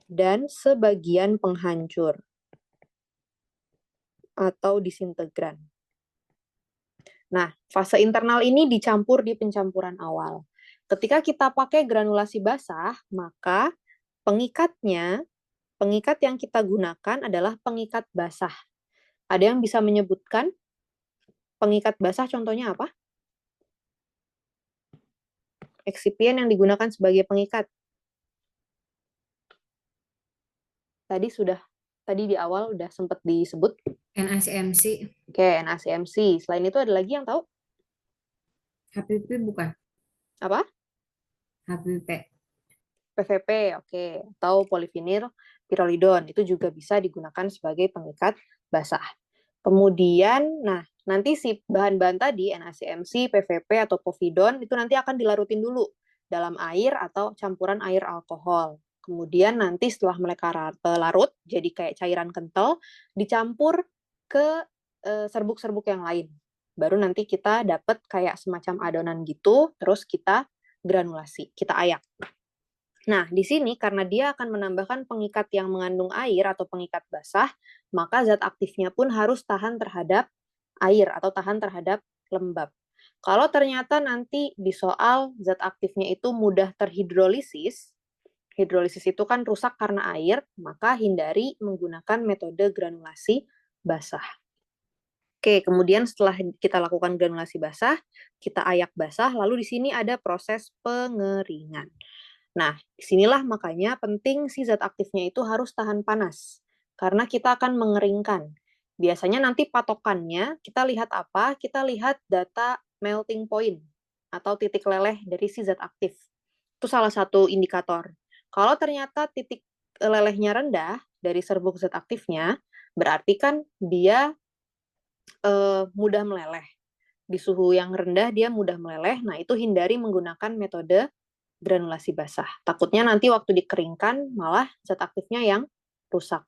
dan sebagian penghancur atau disintegran. Nah, fase internal ini dicampur di pencampuran awal. Ketika kita pakai granulasi basah, maka pengikat yang kita gunakan adalah pengikat basah. Ada yang bisa menyebutkan pengikat basah contohnya apa? Eksipien yang digunakan sebagai pengikat. Tadi di awal udah sempat disebut. NaCMC. Oke, NaCMC. Selain itu ada lagi yang tahu? HPP bukan? Apa? HPP. PVP, oke. Atau polivinil pirolidon. Itu juga bisa digunakan sebagai pengikat basah. Kemudian, nah, nanti si bahan-bahan tadi, NaCMC, PVP, atau povidon, itu nanti akan dilarutin dulu dalam air atau campuran air alkohol. Kemudian nanti setelah mereka larut, jadi kayak cairan kental, dicampur ke serbuk-serbuk yang lain. Baru nanti kita dapat kayak semacam adonan gitu, terus kita granulasi, kita ayak. Nah, di sini karena dia akan menambahkan pengikat yang mengandung air atau pengikat basah, maka zat aktifnya pun harus tahan terhadap air atau tahan terhadap lembab. Kalau ternyata nanti di soal zat aktifnya itu mudah terhidrolisis, hidrolisis itu kan rusak karena air, maka hindari menggunakan metode granulasi basah. Oke, kemudian setelah kita lakukan granulasi basah, kita ayak basah, lalu di sini ada proses pengeringan. Nah, disinilah makanya penting si zat aktifnya itu harus tahan panas. Karena kita akan mengeringkan. Biasanya nanti patokannya, kita lihat apa? Kita lihat data melting point atau titik leleh dari si zat aktif. Itu salah satu indikator. Kalau ternyata titik lelehnya rendah dari serbuk zat aktifnya, berarti kan dia mudah meleleh. Di suhu yang rendah dia mudah meleleh, nah itu hindari menggunakan metode granulasi basah. Takutnya nanti waktu dikeringkan malah zat aktifnya yang rusak.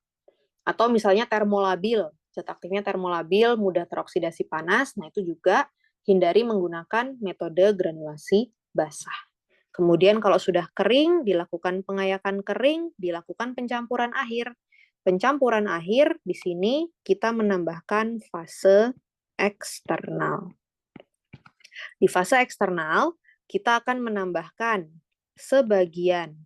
Atau misalnya termolabil, zat aktifnya termolabil, mudah teroksidasi panas, nah itu juga hindari menggunakan metode granulasi basah. Kemudian kalau sudah kering, dilakukan pengayakan kering, dilakukan pencampuran akhir. Pencampuran akhir di sini kita menambahkan fase eksternal. Di fase eksternal, kita akan menambahkan sebagian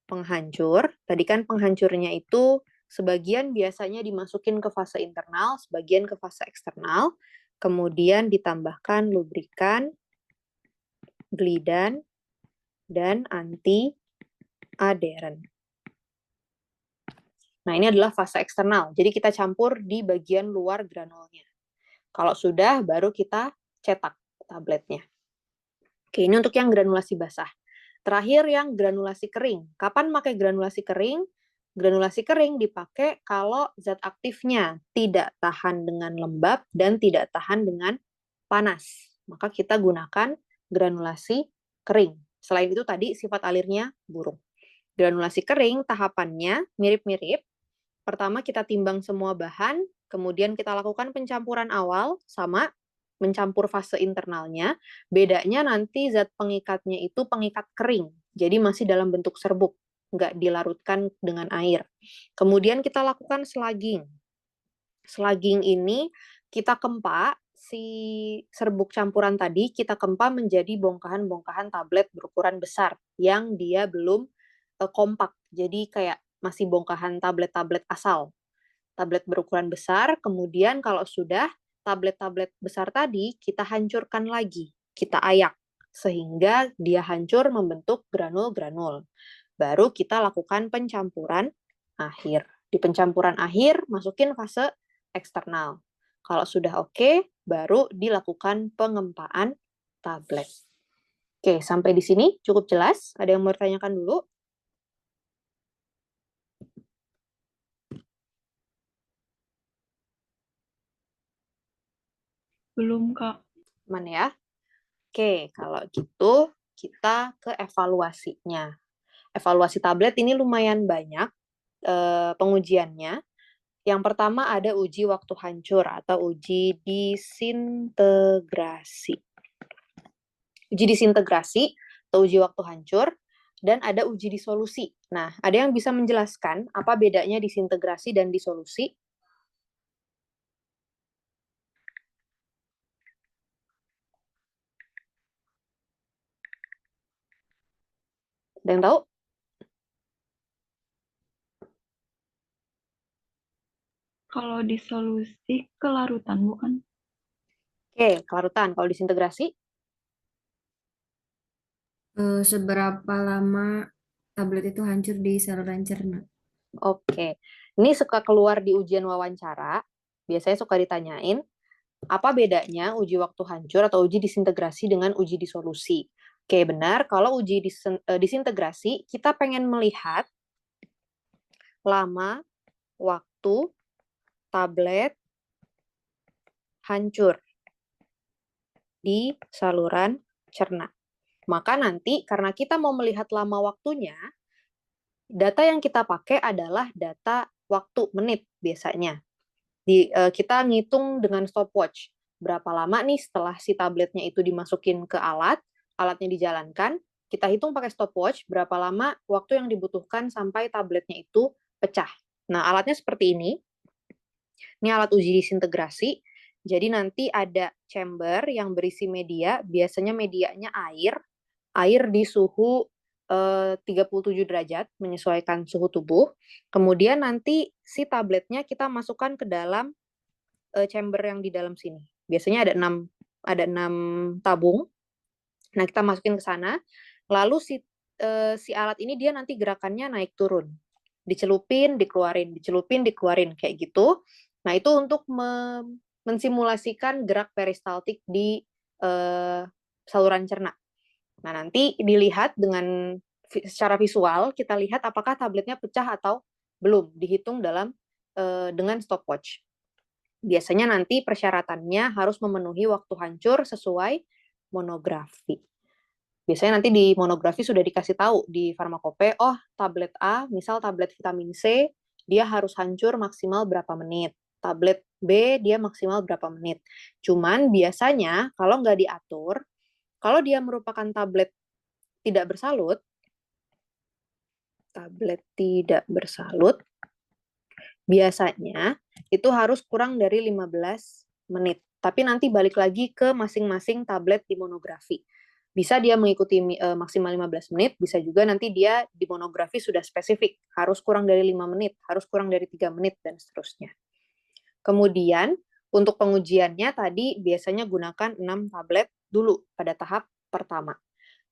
penghancur. Tadi kan penghancurnya itu sebagian biasanya dimasukin ke fase internal, sebagian ke fase eksternal. Kemudian ditambahkan lubrikan, glidan, dan anti-aderen. Nah, ini adalah fase eksternal. Jadi kita campur di bagian luar granulnya. Kalau sudah, baru kita cetak tabletnya. Oke, ini untuk yang granulasi basah. Terakhir yang granulasi kering. Kapan pakai granulasi kering? Granulasi kering dipakai kalau zat aktifnya tidak tahan dengan lembab dan tidak tahan dengan panas. Maka kita gunakan granulasi kering. Selain itu tadi sifat alirnya buruk. Granulasi kering tahapannya mirip-mirip. Pertama kita timbang semua bahan, kemudian kita lakukan pencampuran awal sama mencampur fase internalnya. Bedanya nanti zat pengikatnya itu pengikat kering, jadi masih dalam bentuk serbuk, nggak dilarutkan dengan air. Kemudian kita lakukan slugging. Slugging ini kita kempa si serbuk campuran tadi, kita kempa menjadi bongkahan-bongkahan tablet berukuran besar yang dia belum kompak. Jadi kayak masih bongkahan tablet-tablet asal. Tablet berukuran besar, kemudian kalau sudah tablet-tablet besar tadi kita hancurkan lagi, kita ayak sehingga dia hancur membentuk granul-granul. Baru kita lakukan pencampuran akhir. Di pencampuran akhir masukin fase eksternal. Kalau sudah oke, baru dilakukan pengempaan tablet. Oke, sampai di sini cukup jelas. Ada yang mau ditanyakan dulu? Belum, Kak. Aman ya? Oke, kalau gitu kita ke evaluasinya. Evaluasi tablet ini lumayan banyak pengujiannya. Yang pertama ada uji waktu hancur atau uji disintegrasi. Uji disintegrasi atau uji waktu hancur dan ada uji disolusi. Nah, ada yang bisa menjelaskan apa bedanya disintegrasi dan disolusi? Ada yang tahu? Kalau disolusi kelarutan bukan? Oke, kelarutan. Kalau disintegrasi? Seberapa lama tablet itu hancur di saluran cerna? Oke. Ini suka keluar di ujian wawancara. Biasanya suka ditanyain, apa bedanya uji waktu hancur atau uji disintegrasi dengan uji disolusi? Oke, benar. Kalau uji disintegrasi, kita pengen melihat lama waktu tablet hancur di saluran cerna. Maka nanti karena kita mau melihat lama waktunya, data yang kita pakai adalah data waktu menit biasanya. Kita ngitung dengan stopwatch. Berapa lama nih setelah si tabletnya itu dimasukin ke alat, alatnya dijalankan, kita hitung pakai stopwatch berapa lama waktu yang dibutuhkan sampai tabletnya itu pecah. Nah, alatnya seperti ini. Ini alat uji disintegrasi. Jadi nanti ada chamber yang berisi media, biasanya medianya air di suhu 37 derajat, menyesuaikan suhu tubuh. Kemudian nanti si tabletnya kita masukkan ke dalam chamber yang di dalam sini. Biasanya ada 6 tabung. Nah, kita masukin ke sana. Lalu si alat ini dia nanti gerakannya naik turun. Dicelupin, dikeluarin kayak gitu. Nah, itu untuk mensimulasikan gerak peristaltik di saluran cerna. Nah, nanti dilihat secara visual, kita lihat apakah tabletnya pecah atau belum, dihitung dengan stopwatch. Biasanya nanti persyaratannya harus memenuhi waktu hancur sesuai monografi. Biasanya nanti di monografi sudah dikasih tahu di farmakope, oh tablet A, misal tablet vitamin C, dia harus hancur maksimal berapa menit. Tablet B, dia maksimal berapa menit. Cuman biasanya kalau nggak diatur, kalau dia merupakan tablet tidak bersalut, biasanya itu harus kurang dari 15 menit. Tapi nanti balik lagi ke masing-masing tablet di monografi. Bisa dia mengikuti maksimal 15 menit, bisa juga nanti dia di monografi sudah spesifik, harus kurang dari 5 menit, harus kurang dari 3 menit, dan seterusnya. Kemudian, untuk pengujiannya tadi biasanya gunakan 6 tablet dulu pada tahap pertama.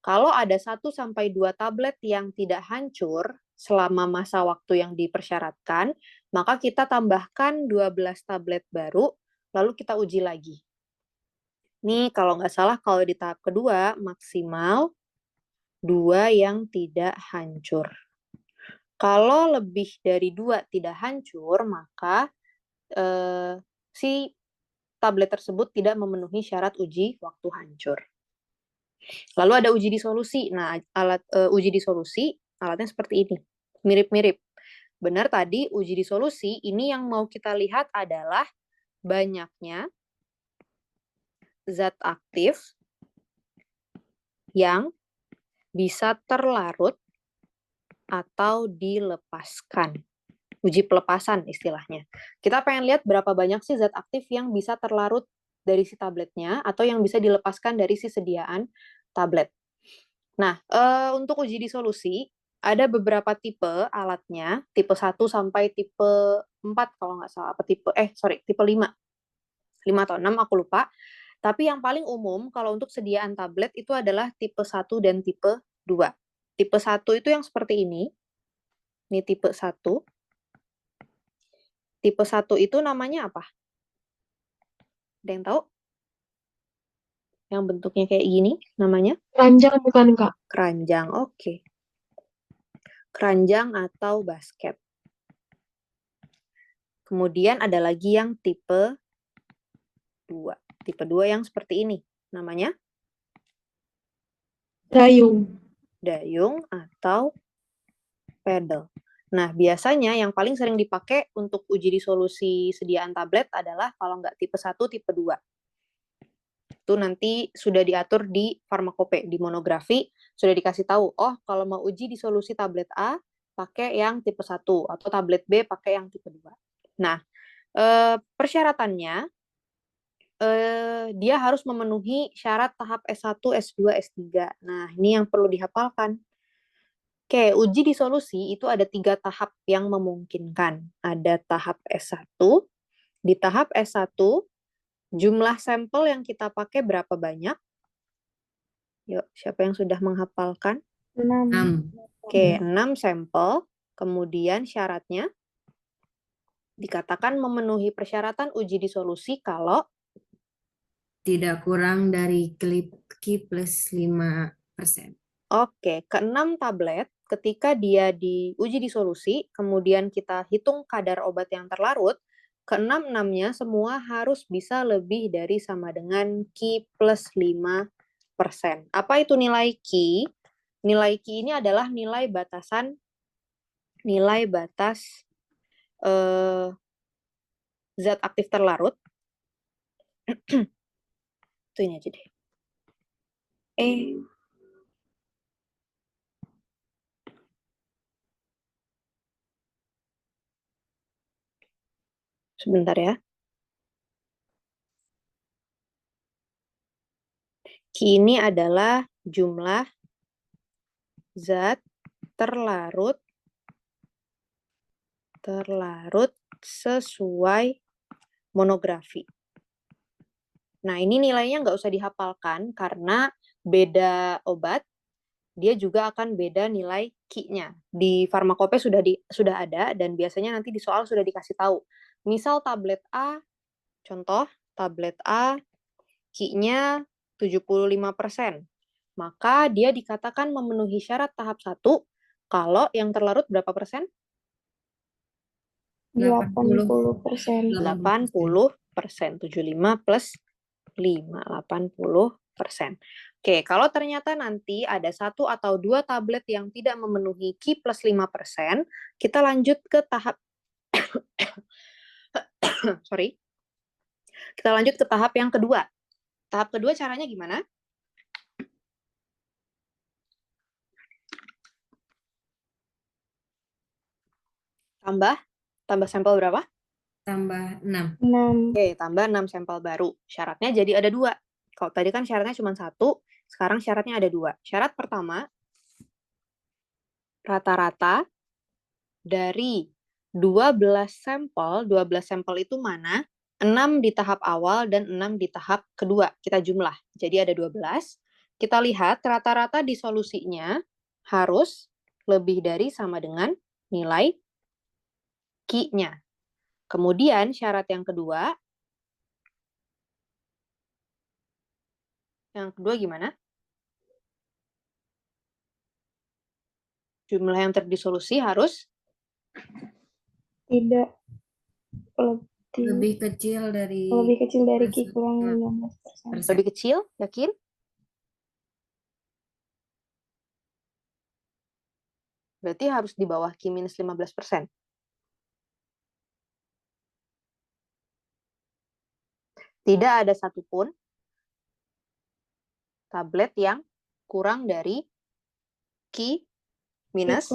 Kalau ada 1-2 tablet yang tidak hancur selama masa waktu yang dipersyaratkan, maka kita tambahkan 12 tablet baru, lalu kita uji lagi. Nih, kalau nggak salah, kalau di tahap kedua, maksimal 2 yang tidak hancur. Kalau lebih dari 2 tidak hancur, maka si tablet tersebut tidak memenuhi syarat uji waktu hancur. Lalu ada uji disolusi. Nah, uji disolusi alatnya seperti ini. Mirip-mirip. Benar tadi uji disolusi, ini yang mau kita lihat adalah banyaknya zat aktif yang bisa terlarut atau dilepaskan. Uji pelepasan istilahnya. Kita pengen lihat berapa banyak sih zat aktif yang bisa terlarut dari si tabletnya atau yang bisa dilepaskan dari si sediaan tablet. Nah, untuk uji disolusi, ada beberapa tipe alatnya, tipe 1 sampai tipe 4 kalau nggak salah, tipe 5. 5 atau 6, aku lupa. Tapi yang paling umum kalau untuk sediaan tablet itu adalah tipe 1 dan tipe 2. Tipe 1 itu yang seperti ini. Ini tipe 1. Tipe 1 itu namanya apa? Ada yang tahu? Yang bentuknya kayak gini namanya? Keranjang bukan, Kak? Keranjang, oke. Keranjang atau basket. Kemudian ada lagi yang tipe 2. Tipe 2 yang seperti ini. Namanya? Dayung. Dayung atau pedal. Nah, biasanya yang paling sering dipakai untuk uji disolusi sediaan tablet adalah kalau nggak tipe 1, tipe 2. Itu nanti sudah diatur di farmakope, di monografi sudah dikasih tahu, oh kalau mau uji di solusi tablet A pakai yang tipe 1 atau tablet B pakai yang tipe 2. Nah, persyaratannya dia harus memenuhi syarat tahap S1, S2, S3. Nah, ini yang perlu dihafalkan. Oke, uji di solusi itu ada 3 tahap yang memungkinkan. Ada tahap S1. Di tahap S1, jumlah sampel yang kita pakai berapa banyak? Yuk, siapa yang sudah menghafalkan? 6. 6. Oke, 6 sampel. Kemudian syaratnya dikatakan memenuhi persyaratan uji di solusi kalau Tidak kurang dari Ki plus 5%. Oke, ke-6 tablet, ketika dia diuji di solusi, kemudian kita hitung kadar obat yang terlarut, ke-6-6-nya semua harus bisa lebih dari sama dengan Ki plus 5%. Apa itu nilai Ki? Nilai Ki ini adalah nilai batas zat aktif terlarut. Itu ini aja deh. Sebentar ya. Ki ini adalah jumlah zat terlarut sesuai monografi. Nah, ini nilainya nggak usah dihafalkan karena beda obat, dia juga akan beda nilai Ki-nya. Di farmakope sudah ada dan biasanya nanti di soal sudah dikasih tahu. Misal tablet A, contoh tablet A Ki-nya 75%. Maka dia dikatakan memenuhi syarat tahap 1 kalau yang terlarut berapa persen? 80%. 80%. 75 plus 5, 80%. Oke, kalau ternyata nanti ada 1 atau 2 tablet yang tidak memenuhi Ki plus 5%, kita lanjut ke tahap sorry. Kita lanjut ke tahap yang kedua. Tahap kedua caranya gimana? Tambah sampel berapa? Tambah 6. 6. Oke, tambah 6 sampel baru. Syaratnya jadi ada 2. Kalau tadi kan syaratnya cuma 1, sekarang syaratnya ada 2. Syarat pertama, rata-rata dari 12 sampel itu mana? 6 di tahap awal dan 6 di tahap kedua. Kita jumlah. Jadi ada 12. Kita lihat rata-rata di solusinya harus lebih dari sama dengan nilai Ki-nya. Kemudian syarat yang kedua gimana? Jumlah yang terdisolusi harus Tidak Lebih kecil dari Ki kurang 15%. lebih kecil, yakin? Berarti harus di bawah Ki minus 15%. Tidak ada satupun tablet yang kurang dari Ki minus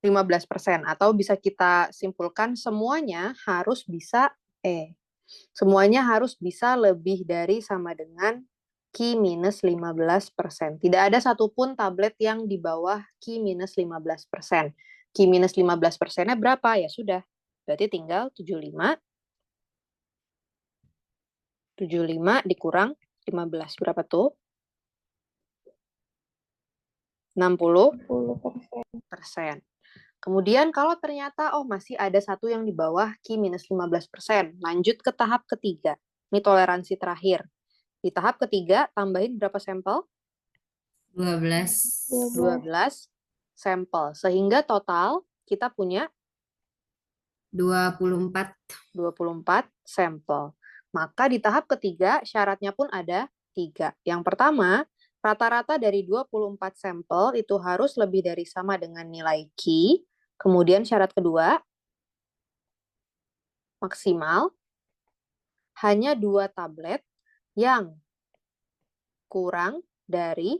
15%. Atau bisa kita simpulkan semuanya harus bisa lebih dari sama dengan Ki minus 15%. Tidak ada satupun tablet yang di bawah Ki minus 15%. Ki minus 15%-nya berapa? Ya sudah. Berarti tinggal 75 dikurang 15. Berapa tuh? 60%. Kemudian kalau ternyata masih ada satu yang di bawah Ki minus 15%, lanjut ke tahap ketiga. Ini toleransi terakhir. Di tahap ketiga tambahin berapa sampel? 12 sampel. Sehingga total kita punya 24 sampel. Maka di tahap ketiga syaratnya pun ada 3. Yang pertama, rata-rata dari 24 sampel itu harus lebih dari sama dengan nilai Ki. Kemudian syarat kedua, maksimal hanya 2 tablet yang kurang dari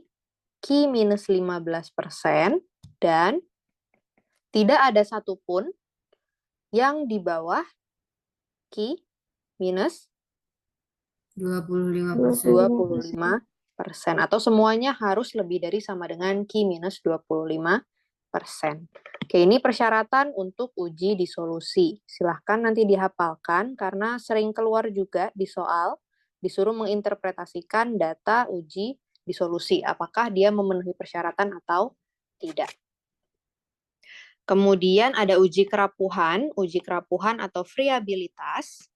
Q minus 15% dan tidak ada satupun yang di bawah Q minus 25%. 25%. Atau semuanya harus lebih dari sama dengan Q minus 25%. Oke, ini persyaratan untuk uji disolusi. Silahkan nanti dihafalkan karena sering keluar juga di soal, disuruh menginterpretasikan data uji disolusi. Apakah dia memenuhi persyaratan atau tidak. Kemudian ada uji kerapuhan atau friabilitas.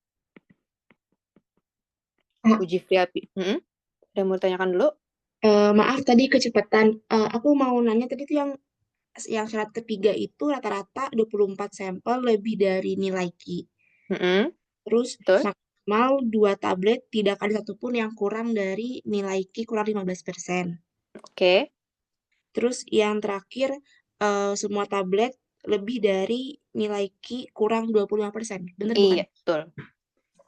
Uji friabilitas. Ada mau tanyakan dulu? Maaf tadi kecepatan. Aku mau nanya tadi tuh yang syarat ketiga itu rata-rata 24 sampel lebih dari nilai Q. Terus Betul. maksimal 2 tablet tidak ada satupun yang kurang dari nilai Q kurang 15%. Oke. Terus yang terakhir semua tablet lebih dari nilai Q kurang 25%. Bener bukan? Iya, betul.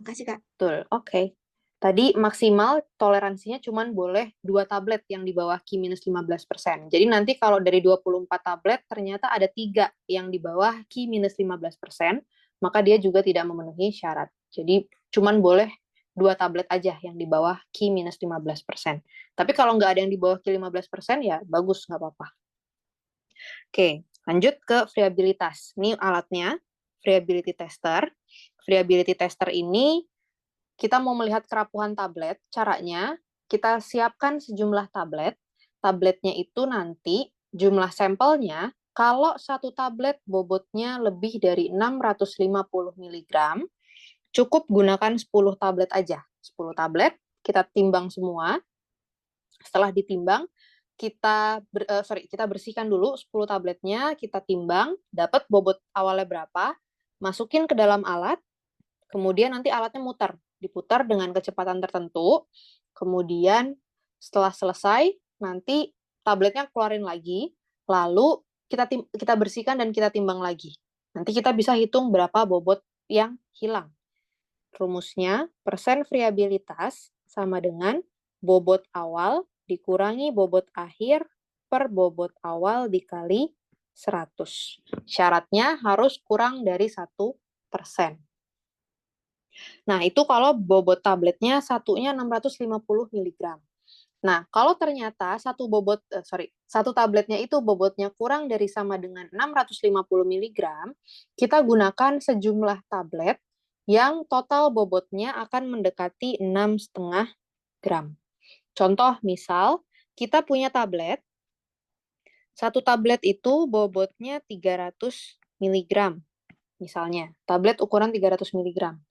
Makasih, Kak. Betul. Oke. Tadi maksimal toleransinya cuma boleh 2 tablet yang di bawah Q minus 15%. Jadi nanti kalau dari 24 tablet ternyata ada 3 yang di bawah Q minus 15%, maka dia juga tidak memenuhi syarat. Jadi cuma boleh 2 tablet aja yang di bawah Q minus 15%. Tapi kalau nggak ada yang di bawah Q 15%, ya bagus, nggak apa-apa. Oke, lanjut ke friabilitas. Ini alatnya, friability tester. Friability tester ini kita mau melihat kerapuhan tablet, caranya kita siapkan sejumlah tablet. Tabletnya itu nanti jumlah sampelnya, kalau satu tablet bobotnya lebih dari 650 mg, cukup gunakan 10 tablet aja. 10 tablet, kita timbang semua. Setelah ditimbang, kita bersihkan dulu 10 tabletnya, kita timbang, dapat bobot awalnya berapa, masukin ke dalam alat, kemudian nanti alatnya diputar dengan kecepatan tertentu, kemudian setelah selesai, nanti tabletnya keluarin lagi, lalu kita bersihkan dan kita timbang lagi. Nanti kita bisa hitung berapa bobot yang hilang. Rumusnya, persen friabilitas sama dengan bobot awal dikurangi bobot akhir per bobot awal dikali 100. Syaratnya harus kurang dari 1%. Nah, itu kalau bobot tabletnya satunya 650 mg. Nah, kalau ternyata satu tabletnya itu bobotnya kurang dari sama dengan 650 mg, kita gunakan sejumlah tablet yang total bobotnya akan mendekati 6,5 gram. Contoh, misal, kita punya tablet, satu tablet itu bobotnya 300 mg. Misalnya, tablet ukuran 300 mg.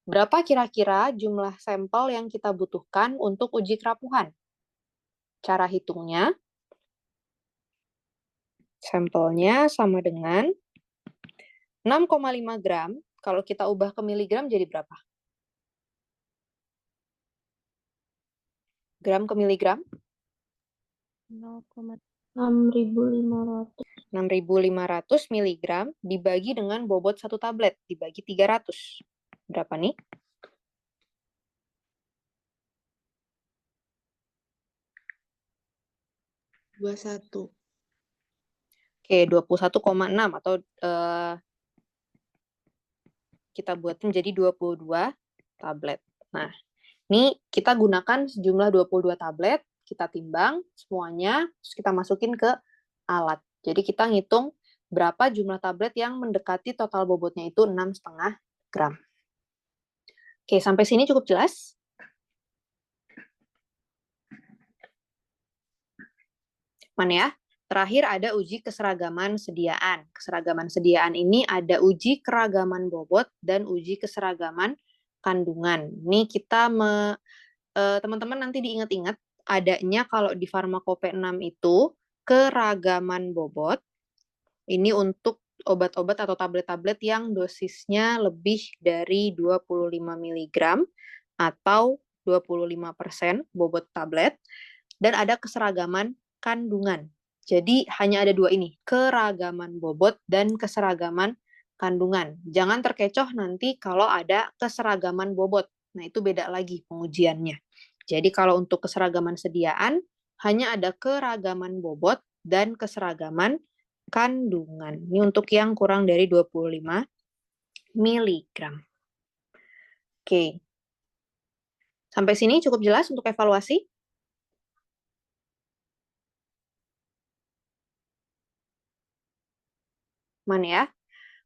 Berapa kira-kira jumlah sampel yang kita butuhkan untuk uji kerapuhan? Cara hitungnya, sampelnya sama dengan 6,5 gram. Kalau kita ubah ke miligram jadi berapa? Gram ke miligram? 6.500. 6.500 miligram dibagi dengan bobot satu tablet, dibagi 300. Berapa nih? Oke, 21,6 atau kita buat menjadi 22 tablet. Nah, ini kita gunakan sejumlah 22 tablet, kita timbang semuanya, terus kita masukin ke alat. Jadi kita ngitung berapa jumlah tablet yang mendekati total bobotnya itu 6,5 gram. Oke, sampai sini cukup jelas? Mana ya? Terakhir ada uji keseragaman sediaan. Keseragaman sediaan ini ada uji keragaman bobot dan uji keseragaman kandungan. Ini kita teman-teman nanti diingat-ingat adanya kalau di Farmakope 6 itu keragaman bobot. Ini untuk obat-obat atau tablet-tablet yang dosisnya lebih dari 25 mg atau 25% bobot tablet. Dan ada keseragaman kandungan. Jadi hanya ada dua ini, keragaman bobot dan keseragaman kandungan. Jangan terkecoh nanti kalau ada keseragaman bobot. Nah, itu beda lagi pengujiannya. Jadi kalau untuk keseragaman sediaan, hanya ada keragaman bobot dan keseragaman kandungan. Ini untuk yang kurang dari 25 miligram. Oke. Sampai sini cukup jelas untuk evaluasi? Mana ya?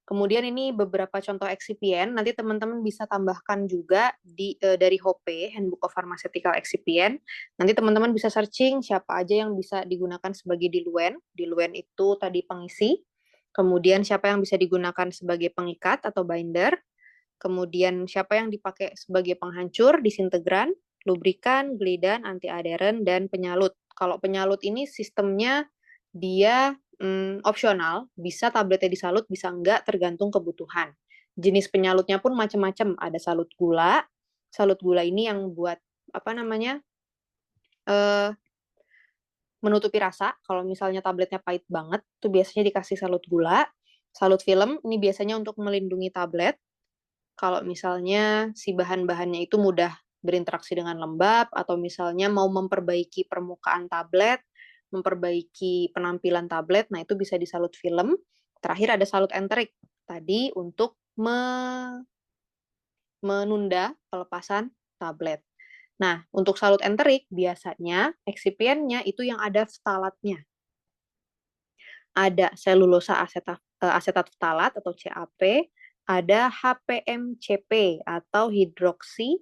Kemudian ini beberapa contoh excipient, nanti teman-teman bisa tambahkan juga dari HOPE, Handbook of Pharmaceutical Excipient. Nanti teman-teman bisa searching siapa aja yang bisa digunakan sebagai diluent. Diluent itu tadi pengisi. Kemudian siapa yang bisa digunakan sebagai pengikat atau binder. Kemudian siapa yang dipakai sebagai penghancur, disintegran, lubrikan, glidan, anti-adheren, dan penyalut. Kalau penyalut ini sistemnya dia opsional, bisa tabletnya disalut, bisa enggak, tergantung kebutuhan. Jenis penyalutnya pun macam-macam. Ada salut gula. Salut gula ini yang buat apa namanya menutupi rasa. Kalau misalnya tabletnya pahit banget, itu biasanya dikasih salut gula. Salut film ini biasanya untuk melindungi tablet. Kalau misalnya si bahan-bahannya itu mudah berinteraksi dengan lembab, atau misalnya mau memperbaiki permukaan tablet, memperbaiki penampilan tablet, nah itu bisa disalut film. Terakhir ada salut enterik, tadi untuk menunda pelepasan tablet. Nah, untuk salut enterik, biasanya excipientnya itu yang ada ftalatnya. Ada selulosa asetat ftalat atau CAP, ada HPMCP atau hidroksi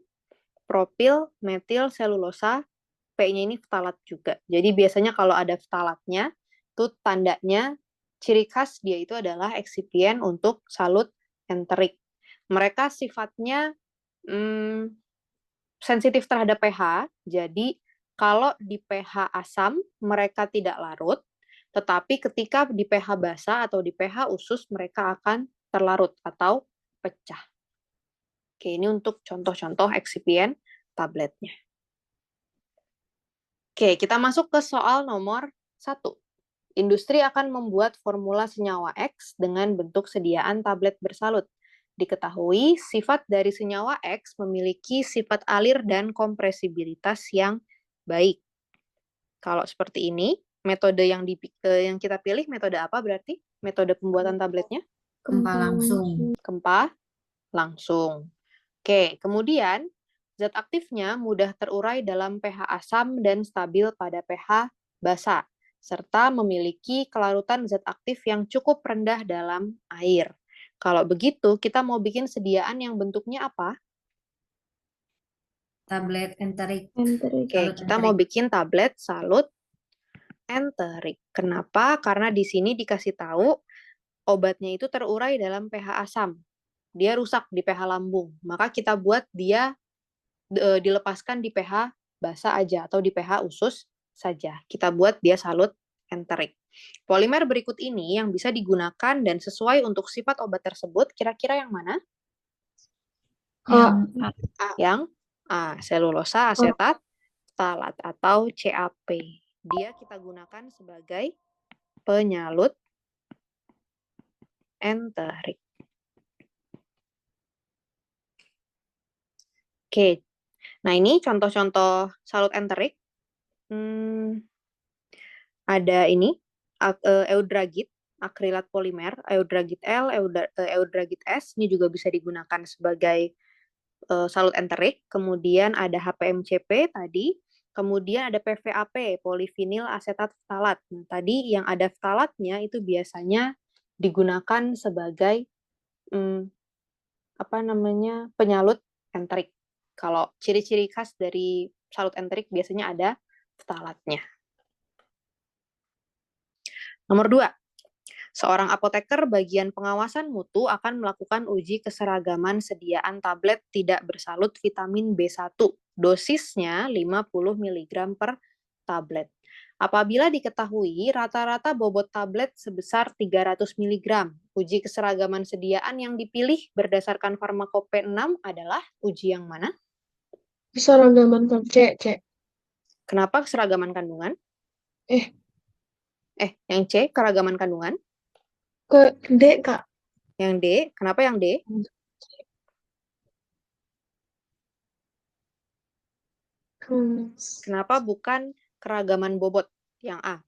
propil metil selulosa, P-nya ini ftalat juga. Jadi biasanya kalau ada ftalatnya, itu tandanya ciri khas dia itu adalah excipient untuk salut enterik. Mereka sifatnya sensitif terhadap pH, jadi kalau di pH asam mereka tidak larut, tetapi ketika di pH basa atau di pH usus mereka akan terlarut atau pecah. Oke, ini untuk contoh-contoh excipient tabletnya. Oke, kita masuk ke soal nomor 1. Industri akan membuat formula senyawa X dengan bentuk sediaan tablet bersalut. Diketahui, sifat dari senyawa X memiliki sifat alir dan kompresibilitas yang baik. Kalau seperti ini, metode yang kita pilih metode apa berarti? Metode pembuatan tabletnya? Kempa langsung. Kempa langsung. Oke, kemudian zat aktifnya mudah terurai dalam pH asam dan stabil pada pH basa, serta memiliki kelarutan zat aktif yang cukup rendah dalam air. Kalau begitu, kita mau bikin sediaan yang bentuknya apa? Tablet enterik. Enterik. Oke, Salut kita mau enterik. bikin tablet salut enterik. Kenapa? Karena di sini dikasih tahu obatnya itu terurai dalam pH asam. Dia rusak di pH lambung. Maka kita buat dia dilepaskan di pH basa aja atau di pH usus saja. Kita buat dia salut enterik. Polimer berikut ini yang bisa digunakan dan sesuai untuk sifat obat tersebut, kira-kira yang mana? Yang A, selulosa asetat ftalat atau CAP. Dia kita gunakan sebagai penyalut enterik. Oke, nah ini contoh-contoh salut enterik. Ada ini, eudragit, akrilat polimer, eudragit L, eudragit S, ini juga bisa digunakan sebagai salut enterik. Kemudian ada HPMCP tadi, kemudian ada PVAP, polivinil asetat ftalat. Nah, tadi yang ada ftalatnya itu biasanya digunakan sebagai penyalut enterik. Kalau ciri-ciri khas dari salut enterik biasanya ada ftalatnya. Nomor 2, seorang apoteker bagian pengawasan mutu akan melakukan uji keseragaman sediaan tablet tidak bersalut vitamin B1. Dosisnya 50 mg per tablet. Apabila diketahui rata-rata bobot tablet sebesar 300 mg, uji keseragaman sediaan yang dipilih berdasarkan farmakope 6 adalah uji yang mana? Keseragaman C. Kenapa keseragaman kandungan? Yang C, keragaman kandungan. Ke D, Kak. Yang D, kenapa yang D? Kenapa bukan keragaman bobot yang A?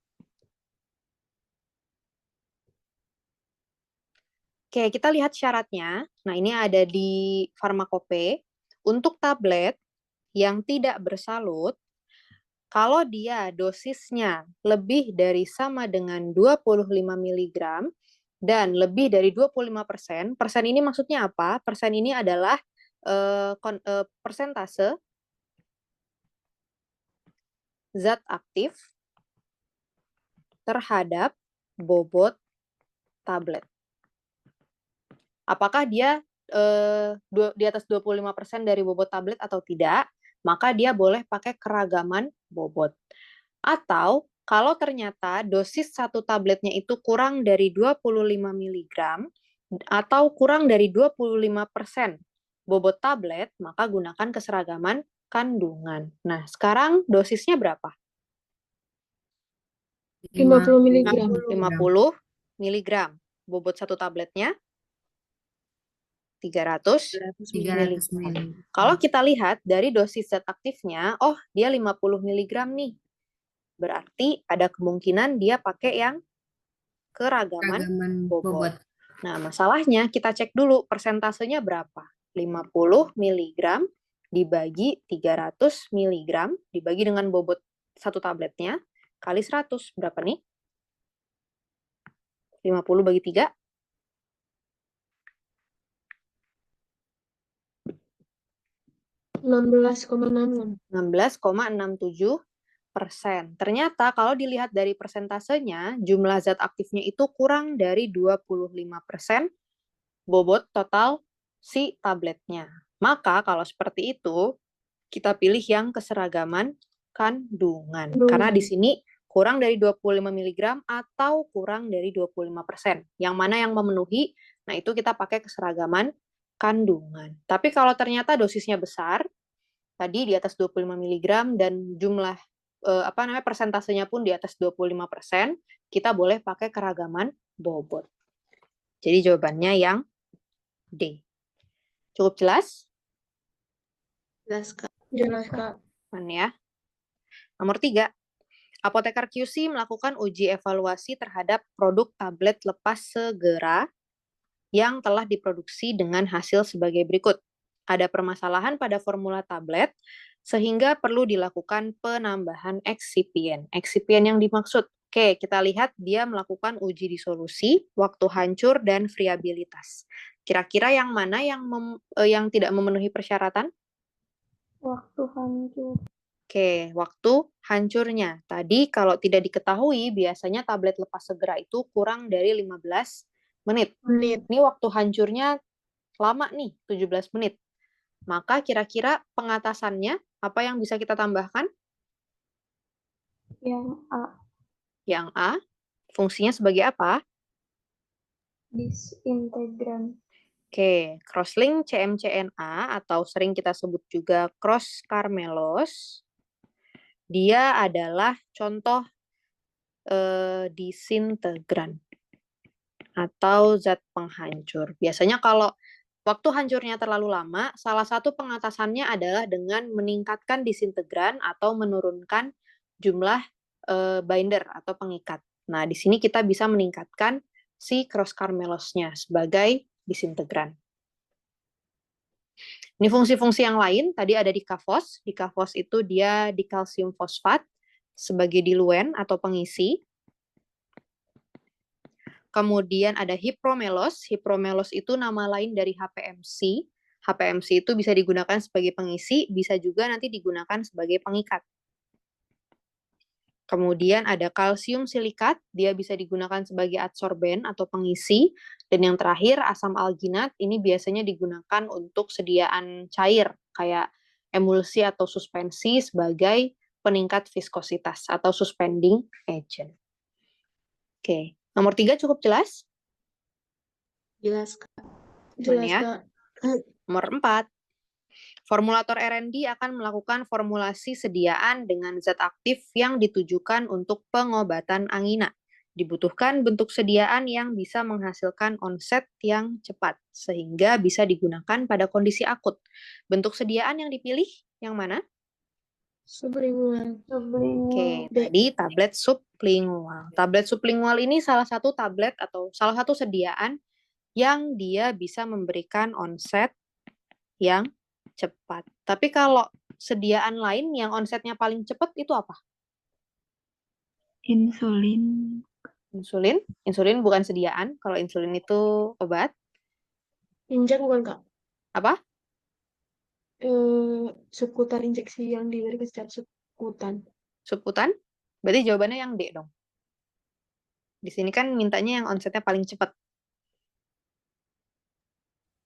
Oke, kita lihat syaratnya. Nah, ini ada di farmakope. Untuk tablet yang tidak bersalut, kalau dia dosisnya lebih dari sama dengan 25 mg dan lebih dari 25%, persen ini maksudnya apa? Persen ini adalah persentase zat aktif terhadap bobot tablet. Apakah dia di atas 25% dari bobot tablet atau tidak, maka dia boleh pakai keragaman bobot. Atau kalau ternyata dosis satu tabletnya itu kurang dari 25 mg atau kurang dari 25% bobot tablet, maka gunakan keseragaman kandungan. Nah, sekarang dosisnya berapa? 50 mg. 50 mg. Bobot satu tabletnya 300 300 mg. mili. Kalau kita lihat dari dosis zat aktifnya, oh dia 50 mg nih. Berarti ada kemungkinan dia pakai yang keragaman Keragaman bobot. bobot. Nah, masalahnya kita cek dulu persentasenya berapa. 50 mg dibagi 300 mg dibagi dengan bobot satu tabletnya kali 100. Berapa nih? 50 bagi 3. 16,67%. Ternyata kalau dilihat dari persentasenya, jumlah zat aktifnya itu kurang dari 25% bobot total si tabletnya. Maka kalau seperti itu, kita pilih yang keseragaman kandungan. Karena di sini kurang dari 25 mg atau kurang dari 25%. Yang mana yang memenuhi, nah itu kita pakai keseragaman kandungan. Tapi kalau ternyata dosisnya besar, tadi di atas 25 mg dan jumlah persentasenya pun di atas 25%, kita boleh pakai keragaman bobot. Jadi jawabannya yang D. Cukup jelas? Jelas, Kak. Jelas, Kak. Ya. Nomor 3. Apoteker QC melakukan uji evaluasi terhadap produk tablet lepas segera yang telah diproduksi dengan hasil sebagai berikut. Ada permasalahan pada formula tablet, sehingga perlu dilakukan penambahan eksipien. Eksipien yang dimaksud, oke, kita lihat dia melakukan uji disolusi, waktu hancur, dan friabilitas. Kira-kira yang mana yang tidak memenuhi persyaratan? Waktu hancur. Oke, waktu hancurnya. Tadi kalau tidak diketahui, biasanya tablet lepas segera itu kurang dari 15 menit. Ini waktu hancurnya lama nih, 17 menit. Maka kira-kira pengatasannya, apa yang bisa kita tambahkan? Yang A. Yang A, fungsinya sebagai apa? Disintegran. Oke, crosslink CMCNA atau sering kita sebut juga cross Carmelos, dia adalah contoh disintegran atau zat penghancur. Biasanya kalau waktu hancurnya terlalu lama, salah satu pengatasannya adalah dengan meningkatkan disintegran atau menurunkan jumlah binder atau pengikat. Nah, di sini kita bisa meningkatkan si cross Carmelosnya sebagai disintegran. Ini fungsi-fungsi yang lain, tadi ada di kafos. Di kafos itu dia di kalsium fosfat sebagai diluen atau pengisi. Kemudian ada hipromelos. Hipromelos itu nama lain dari HPMC. HPMC itu bisa digunakan sebagai pengisi, bisa juga nanti digunakan sebagai pengikat. Kemudian ada kalsium silikat, dia bisa digunakan sebagai adsorben atau pengisi. Dan yang terakhir, asam alginat, ini biasanya digunakan untuk sediaan cair, kayak emulsi atau suspensi sebagai peningkat viskositas atau suspending agent. Oke, nomor 3 cukup jelas? Jelas, Kak. Jelas, ya? Kak. Nomor 4. Formulator R&D akan melakukan formulasi sediaan dengan zat aktif yang ditujukan untuk pengobatan angina. Dibutuhkan bentuk sediaan yang bisa menghasilkan onset yang cepat, sehingga bisa digunakan pada kondisi akut. Bentuk sediaan yang dipilih yang mana? Sublingual. Oke, D. tadi tablet sublingual. Tablet sublingual ini salah satu tablet atau salah satu sediaan yang dia bisa memberikan onset yang cepat. Tapi kalau sediaan lain yang onsetnya paling cepat itu apa? Insulin. Insulin. Insulin bukan sediaan. Kalau insulin itu obat. Injek bukan Kak? Apa? Subkutan injeksi yang diberikan secara subkutan. Subkutan. Berarti jawabannya yang D dong. Di sini kan mintanya yang onsetnya paling cepat.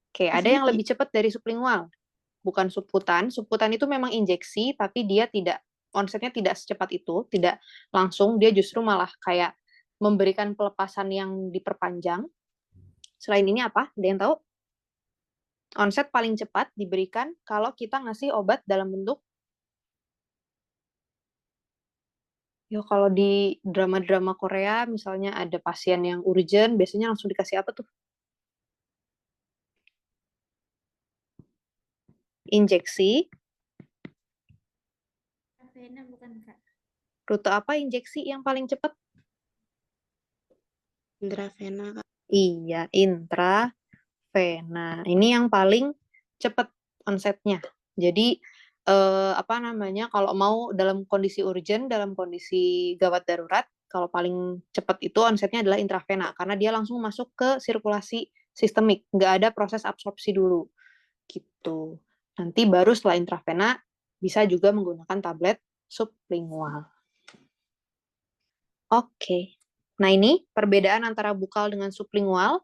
Oke, ada yang lebih cepat dari sublingual. Bukan subkutan. Subkutan itu memang injeksi, tapi dia tidak, onsetnya tidak secepat itu, tidak langsung, dia justru malah kayak memberikan pelepasan yang diperpanjang. Selain ini apa? Ada yang tahu? Onset paling cepat diberikan kalau kita ngasih obat dalam bentuk, ya kalau di drama-drama Korea, misalnya ada pasien yang urgent, biasanya langsung dikasih apa tuh? Injeksi. Vena bukan Kak? Rute apa injeksi yang paling cepat? Intravena, Kak. Iya, intravena. Ini yang paling cepat onsetnya. Jadi apa namanya? Kalau mau dalam kondisi urgent, dalam kondisi gawat darurat, kalau paling cepat itu onsetnya adalah intravena karena dia langsung masuk ke sirkulasi sistemik, nggak ada proses absorpsi dulu. Gitu. Nanti baru setelah intravena bisa juga menggunakan tablet sublingual. Oke. Nah, ini perbedaan antara bukal dengan sublingual.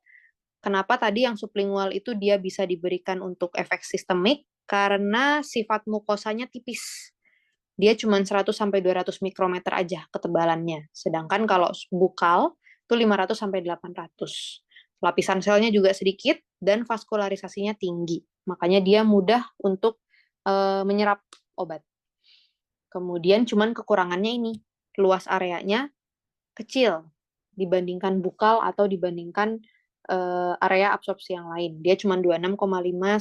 Kenapa tadi yang sublingual itu dia bisa diberikan untuk efek sistemik? Karena sifat mukosanya tipis. Dia cuma 100 sampai 200 mikrometer aja ketebalannya. Sedangkan kalau bukal itu 500 sampai 800. Lapisan selnya juga sedikit dan vaskularisasinya tinggi. Makanya dia mudah untuk menyerap obat. Kemudian cuman kekurangannya ini, luas areanya kecil dibandingkan bukal atau dibandingkan area absorpsi yang lain. Dia cuma 26,5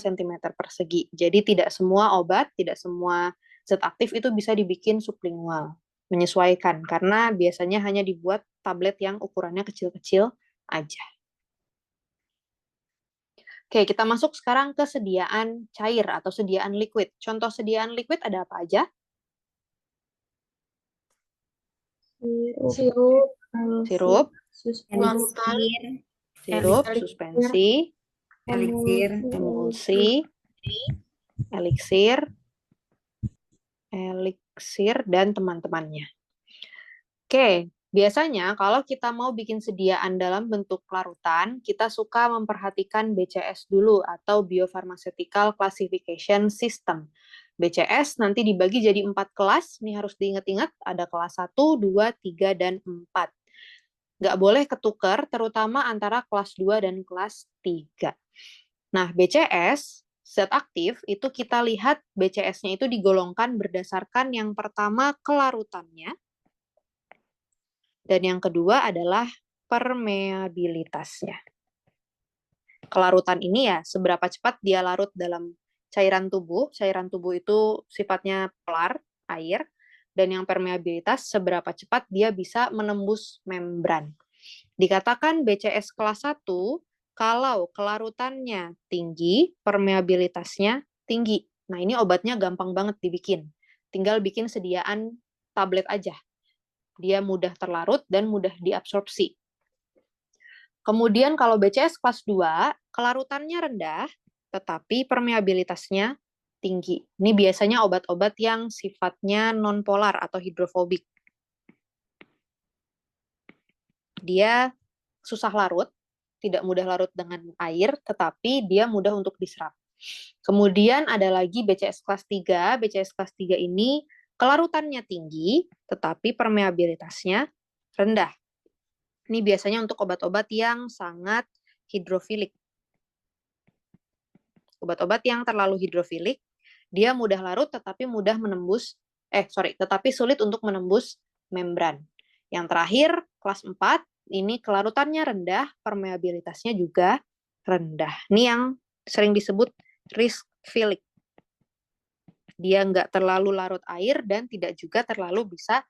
cm persegi. Jadi tidak semua obat, tidak semua zat aktif itu bisa dibikin sublingual. Menyesuaikan, karena biasanya hanya dibuat tablet yang ukurannya kecil-kecil aja. Oke, kita masuk sekarang ke sediaan cair atau sediaan liquid. Contoh sediaan liquid ada apa aja? Sirup. Sirup, Eliksir, sirup, Elixir. suspensi, eliksir, emulsi, eliksir, dan teman-temannya. Oke, biasanya kalau kita mau bikin sediaan dalam bentuk larutan, kita suka memperhatikan BCS dulu atau Biopharmaceutical Classification System. BCS nanti dibagi jadi 4 kelas, ini harus diingat-ingat, ada kelas 1, 2, 3, dan 4. Nggak boleh ketukar, terutama antara kelas 2 dan kelas 3. Nah, BCS, zat aktif, itu kita lihat BCS-nya itu digolongkan berdasarkan yang pertama kelarutannya, dan yang kedua adalah permeabilitasnya. Kelarutan ini ya, seberapa cepat dia larut dalam cairan tubuh. Cairan tubuh itu sifatnya polar, air. Dan yang permeabilitas, seberapa cepat dia bisa menembus membran. Dikatakan BCS kelas 1, kalau kelarutannya tinggi, permeabilitasnya tinggi. Nah, ini obatnya gampang banget dibikin. Tinggal bikin sediaan tablet aja. Dia mudah terlarut dan mudah diabsorpsi. Kemudian kalau BCS kelas 2, kelarutannya rendah, tetapi permeabilitasnya tinggi. Ini biasanya obat-obat yang sifatnya nonpolar atau hidrofobik. Dia susah larut, tidak mudah larut dengan air, tetapi dia mudah untuk diserap. Kemudian ada lagi BCS kelas 3. BCS kelas 3 ini kelarutannya tinggi, tetapi permeabilitasnya rendah. Ini biasanya untuk obat-obat yang sangat hidrofilik. Obat-obat yang terlalu hidrofilik, dia mudah larut tetapi tetapi sulit untuk menembus membran. Yang terakhir, kelas 4, ini kelarutannya rendah, permeabilitasnya juga rendah. Ini yang sering disebut risk-filik. Dia nggak terlalu larut air dan tidak juga terlalu bisa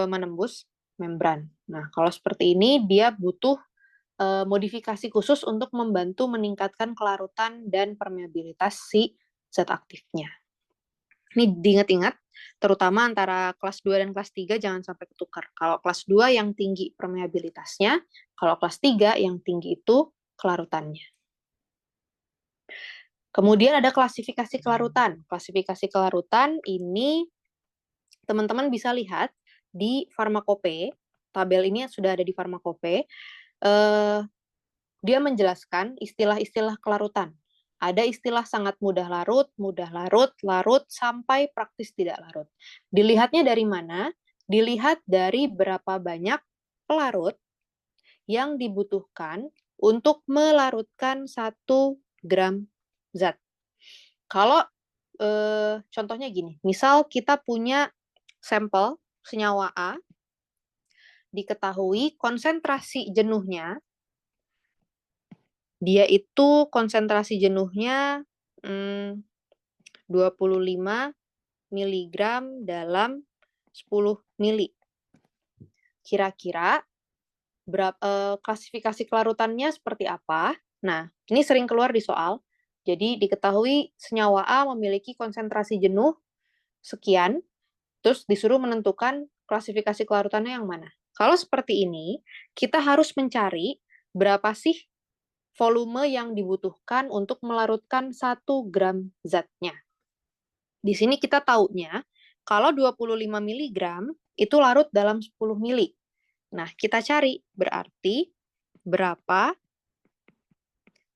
menembus membran. Nah, kalau seperti ini dia butuh modifikasi khusus untuk membantu meningkatkan kelarutan dan permeabilitas si zat aktifnya. Ini diingat-ingat, terutama antara kelas 2 dan kelas 3 jangan sampai ketukar. Kalau kelas 2 yang tinggi permeabilitasnya, kalau kelas 3 yang tinggi itu kelarutannya. Kemudian ada klasifikasi kelarutan. Klasifikasi kelarutan ini teman-teman bisa lihat di Farmakope. Tabel ini sudah ada di Farmakope. Dia menjelaskan istilah-istilah kelarutan. Ada istilah sangat mudah larut, larut, sampai praktis tidak larut. Dilihatnya dari mana? Dilihat dari berapa banyak pelarut yang dibutuhkan untuk melarutkan 1 gram zat. Kalau contohnya gini, misal kita punya sampel senyawa A, diketahui konsentrasi jenuhnya, dia itu konsentrasi jenuhnya 25 mg dalam 10 mili. Kira-kira klasifikasi kelarutannya seperti apa? Nah, ini sering keluar di soal. Jadi diketahui senyawa A memiliki konsentrasi jenuh sekian, terus disuruh menentukan klasifikasi kelarutannya yang mana. Kalau seperti ini, kita harus mencari berapa sih volume yang dibutuhkan untuk melarutkan 1 gram zatnya. Di sini kita taunya, kalau 25 mg itu larut dalam 10 mili. Nah, kita cari berarti berapa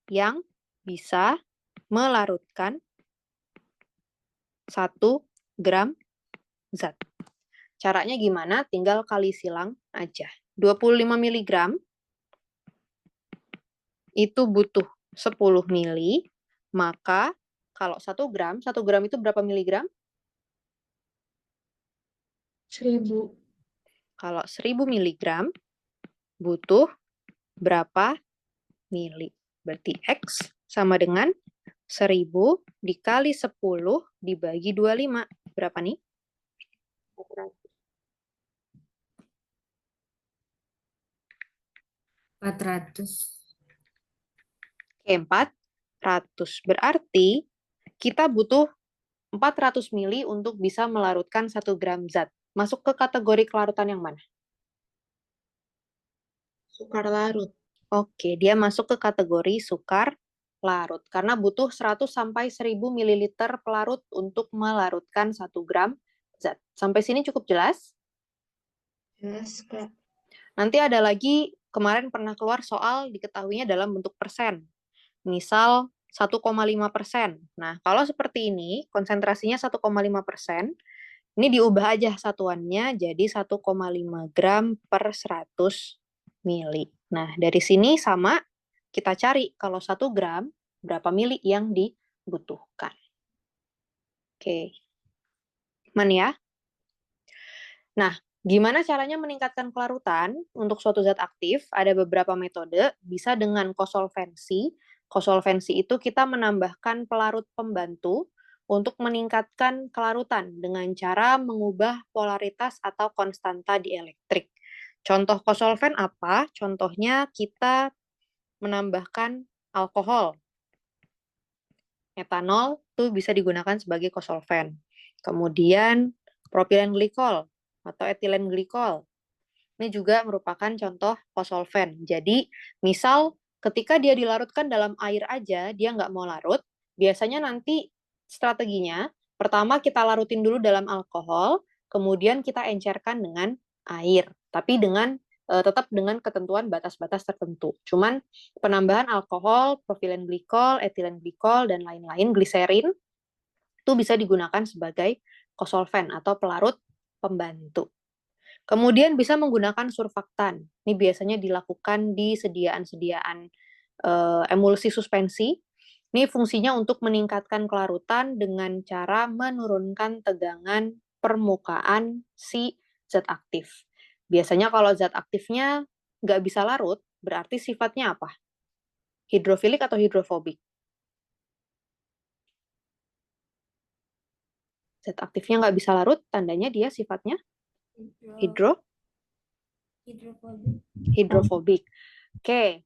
yang bisa melarutkan 1 gram zat. Caranya gimana? Tinggal kali silang aja. 25 mg itu butuh 10 mili, maka kalau 1 gram itu berapa miligram? 1000. Kalau 1000 miligram butuh berapa mili? Berarti X sama dengan 1000 dikali 10 dibagi 25. Berapa nih? 400. Oke, 400. Berarti kita butuh 400 mili untuk bisa melarutkan 1 gram zat. Masuk ke kategori kelarutan yang mana? Sukar larut. Oke, dia masuk ke kategori sukar larut. Karena butuh 100 sampai 1000 ml pelarut untuk melarutkan 1 gram zat. Sampai sini cukup jelas? Jelas, Kak. Nanti ada lagi, kemarin pernah keluar soal diketahuinya dalam bentuk persen. Misal 1,5%. Nah, kalau seperti ini, konsentrasinya 1,5%, ini diubah aja satuannya jadi 1,5 gram per 100 mili. Nah, dari sini sama, kita cari kalau 1 gram, berapa mili yang dibutuhkan. Oke. Aman ya? Nah, gimana caranya meningkatkan kelarutan untuk suatu zat aktif? Ada beberapa metode, bisa dengan kosolvensi. Kosolvensi itu kita menambahkan pelarut pembantu untuk meningkatkan kelarutan dengan cara mengubah polaritas atau konstanta dielektrik. Contoh kosolven apa? Contohnya kita menambahkan alkohol. Etanol itu bisa digunakan sebagai kosolven. Kemudian propilen glikol atau etilen glikol. Ini juga merupakan contoh kosolven. Jadi, misal ketika dia dilarutkan dalam air aja, dia nggak mau larut, biasanya nanti strateginya, pertama kita larutin dulu dalam alkohol, kemudian kita encerkan dengan air. Tapi tetap dengan ketentuan batas-batas tertentu. Cuman penambahan alkohol, propilen glikol, etilen glikol, dan lain-lain, gliserin, itu bisa digunakan sebagai kosolven atau pelarut pembantu. Kemudian bisa menggunakan surfaktan. Ini biasanya dilakukan di sediaan-sediaan emulsi suspensi. Ini fungsinya untuk meningkatkan kelarutan dengan cara menurunkan tegangan permukaan si zat aktif. Biasanya kalau zat aktifnya nggak bisa larut, berarti sifatnya apa? Hidrofilik atau hidrofobik? Zat aktifnya nggak bisa larut, tandanya dia sifatnya hidrofobik. Oke,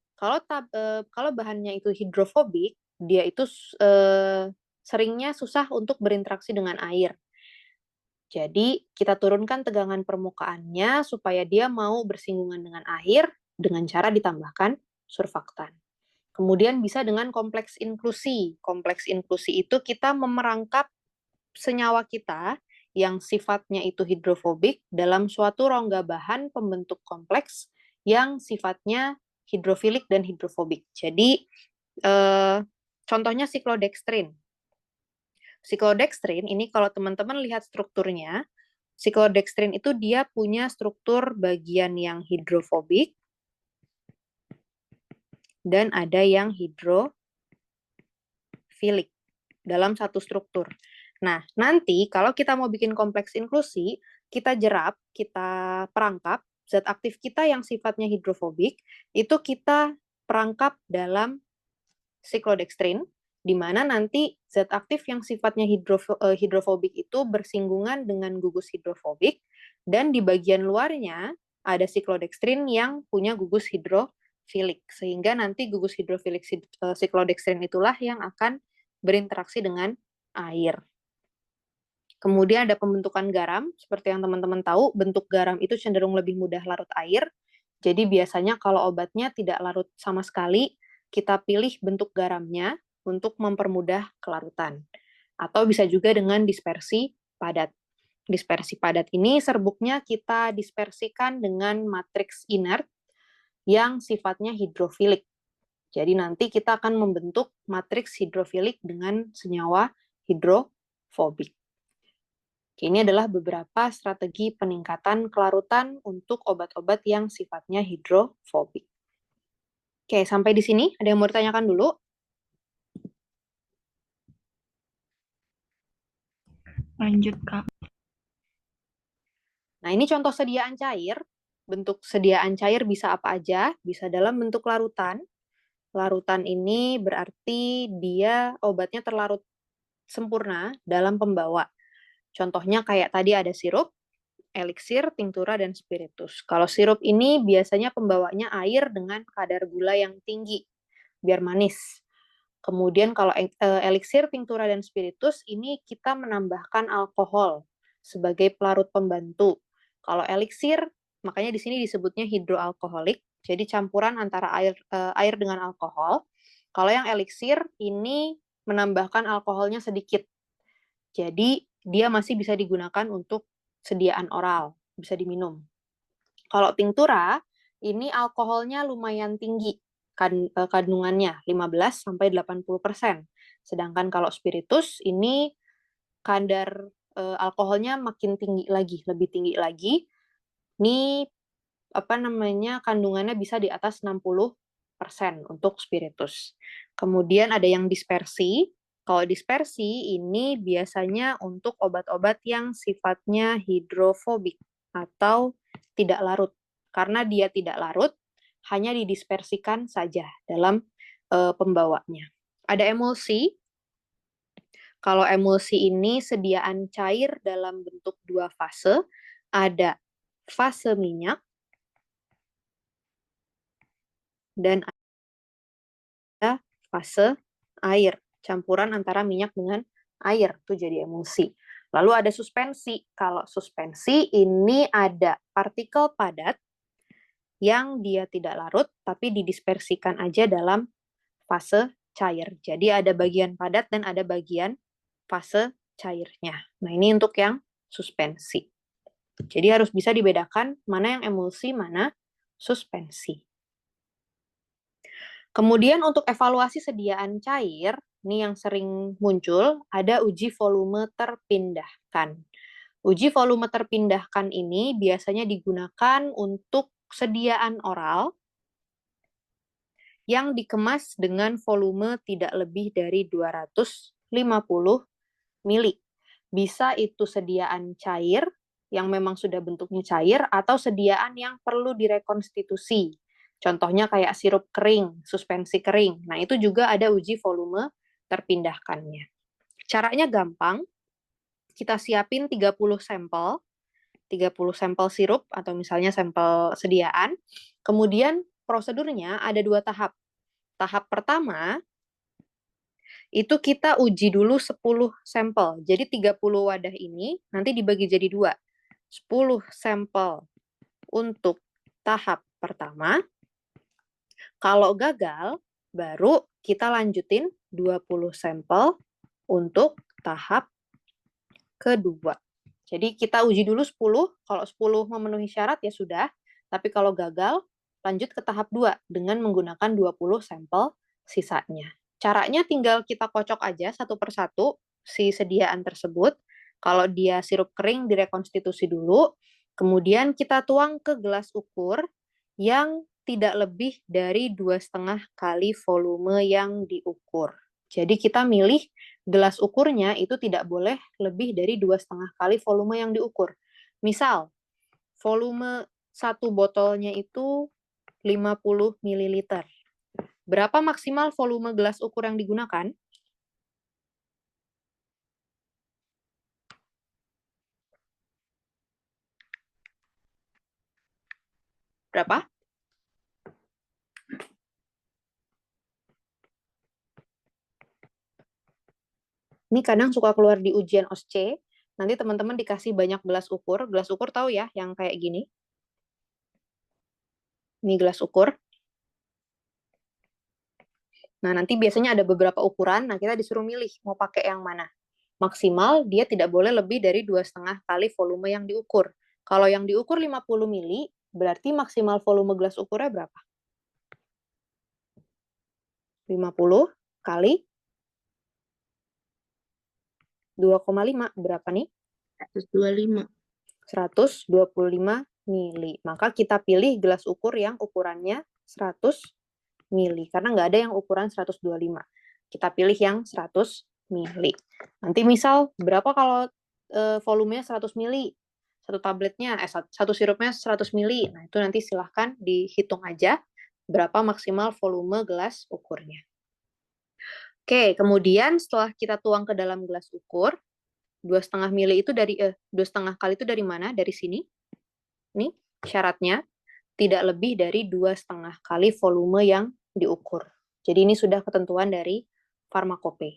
kalau bahannya itu hidrofobik, dia itu seringnya susah untuk berinteraksi dengan air. Jadi kita turunkan tegangan permukaannya supaya dia mau bersinggungan dengan air dengan cara ditambahkan surfaktan. Kemudian bisa dengan kompleks inklusi. Kompleks inklusi itu kita memerangkap senyawa kita yang sifatnya itu hidrofobik dalam suatu rongga bahan pembentuk kompleks yang sifatnya hidrofilik dan hidrofobik. Jadi contohnya siklodextrin. Siklodextrin ini kalau teman-teman lihat strukturnya, siklodextrin itu dia punya struktur bagian yang hidrofobik dan ada yang hidrofilik dalam satu struktur. Nah, nanti kalau kita mau bikin kompleks inklusi, kita jerap, kita perangkap, zat aktif kita yang sifatnya hidrofobik, itu kita perangkap dalam siklodextrin, di mana nanti zat aktif yang sifatnya hidrofobik itu bersinggungan dengan gugus hidrofobik, dan di bagian luarnya ada siklodextrin yang punya gugus hidrofilik, sehingga nanti gugus hidrofilik siklodextrin itulah yang akan berinteraksi dengan air. Kemudian ada pembentukan garam, seperti yang teman-teman tahu, bentuk garam itu cenderung lebih mudah larut air, jadi biasanya kalau obatnya tidak larut sama sekali, kita pilih bentuk garamnya untuk mempermudah kelarutan. Atau bisa juga dengan dispersi padat. Dispersi padat ini serbuknya kita dispersikan dengan matriks inert yang sifatnya hidrofilik. Jadi nanti kita akan membentuk matriks hidrofilik dengan senyawa hidrofobik. Ini adalah beberapa strategi peningkatan kelarutan untuk obat-obat yang sifatnya hidrofobik. Oke, sampai di sini ada yang mau ditanyakan dulu? Lanjut, Kak. Nah, ini contoh sediaan cair. Bentuk sediaan cair bisa apa aja? Bisa dalam bentuk larutan. Larutan ini berarti dia obatnya terlarut sempurna dalam pembawa. Contohnya kayak tadi ada sirup, eliksir, tinktura, dan spiritus. Kalau sirup ini biasanya pembawanya air dengan kadar gula yang tinggi, biar manis. Kemudian kalau eliksir, tinktura, dan spiritus, ini kita menambahkan alkohol sebagai pelarut pembantu. Kalau eliksir, makanya di sini disebutnya hidroalkoholik, jadi campuran antara air dengan alkohol. Kalau yang eliksir, ini menambahkan alkoholnya sedikit. Jadi dia masih bisa digunakan untuk sediaan oral, bisa diminum. Kalau tinktura, ini alkoholnya lumayan tinggi kandungannya, 15-80%. Sedangkan kalau spiritus, ini kadar alkoholnya makin tinggi lagi, lebih tinggi lagi. Ini kandungannya bisa di atas 60% untuk spiritus. Kemudian ada yang dispersi. Kalau dispersi ini biasanya untuk obat-obat yang sifatnya hidrofobik atau tidak larut. Karena dia tidak larut, hanya didispersikan saja dalam pembawanya. Ada emulsi. Kalau emulsi ini sediaan cair dalam bentuk 2 fase. Ada fase minyak dan ada fase air. Campuran antara minyak dengan air, itu jadi emulsi. Lalu ada suspensi. Kalau suspensi ini ada partikel padat yang dia tidak larut, tapi didispersikan aja dalam fase cair. Jadi ada bagian padat dan ada bagian fase cairnya. Nah, ini untuk yang suspensi. Jadi harus bisa dibedakan mana yang emulsi, mana suspensi. Kemudian untuk evaluasi sediaan cair, ini yang sering muncul, ada uji volume terpindahkan. Uji volume terpindahkan ini biasanya digunakan untuk sediaan oral yang dikemas dengan volume tidak lebih dari 250 mili. Bisa itu sediaan cair yang memang sudah bentuknya cair atau sediaan yang perlu direkonstitusi. Contohnya kayak sirup kering, suspensi kering. Nah, itu juga ada uji volume terpindahkannya. Caranya gampang. kita siapin 30 sampel sirup atau misalnya sampel sediaan. Kemudian prosedurnya ada 2 tahap. Tahap pertama itu kita uji dulu 10 sampel. Jadi 30 wadah ini nanti dibagi jadi 2. 10 sampel untuk tahap pertama. Kalau gagal, baru kita lanjutin 20 sampel untuk tahap kedua. Jadi kita uji dulu 10, kalau 10 memenuhi syarat ya sudah, tapi kalau gagal, lanjut ke tahap 2 dengan menggunakan 20 sampel sisanya. Caranya tinggal kita kocok aja satu persatu si sediaan tersebut. Kalau dia sirup kering, direkonstitusi dulu, kemudian kita tuang ke gelas ukur yang tidak lebih dari 2,5 kali volume yang diukur. Jadi kita milih gelas ukurnya itu tidak boleh lebih dari 2,5 kali volume yang diukur. Misal, volume 1 botolnya itu 50 ml. Berapa maksimal volume gelas ukur yang digunakan? Berapa? Ini kadang suka keluar di ujian OSCE. Nanti teman-teman dikasih banyak gelas ukur. Gelas ukur tahu ya, yang kayak gini. Ini gelas ukur. Nah, nanti biasanya ada beberapa ukuran. Nah, kita disuruh milih mau pakai yang mana. Maksimal dia tidak boleh lebih dari 2,5 kali volume yang diukur. Kalau yang diukur 50 mili, berarti maksimal volume gelas ukurnya berapa? 50 kali 2,5 berapa nih? 125. 125 mili. Maka kita pilih gelas ukur yang ukurannya 100 mili. Karena nggak ada yang ukuran 125. Kita pilih yang 100 mili. Nanti misal, berapa kalau volumenya 100 mili? Satu sirupnya 100 mili. Nah, itu nanti silahkan dihitung aja berapa maksimal volume gelas ukurnya. Oke, kemudian setelah kita tuang ke dalam gelas ukur, 2,5 mili itu 2,5 kali itu dari mana? Dari sini. Nih, syaratnya tidak lebih dari 2,5 kali volume yang diukur. Jadi ini sudah ketentuan dari farmakope.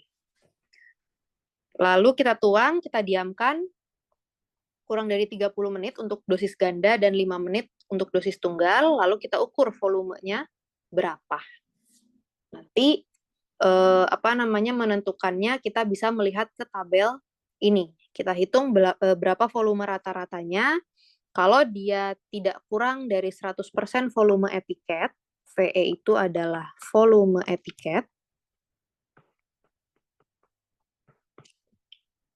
Lalu kita tuang, kita diamkan kurang dari 30 menit untuk dosis ganda dan 5 menit untuk dosis tunggal, lalu kita ukur volumenya berapa. Nanti menentukannya kita bisa melihat ke tabel ini. Kita hitung berapa volume rata-ratanya. Kalau dia tidak kurang dari 100% volume etiket, VE itu adalah volume etiket.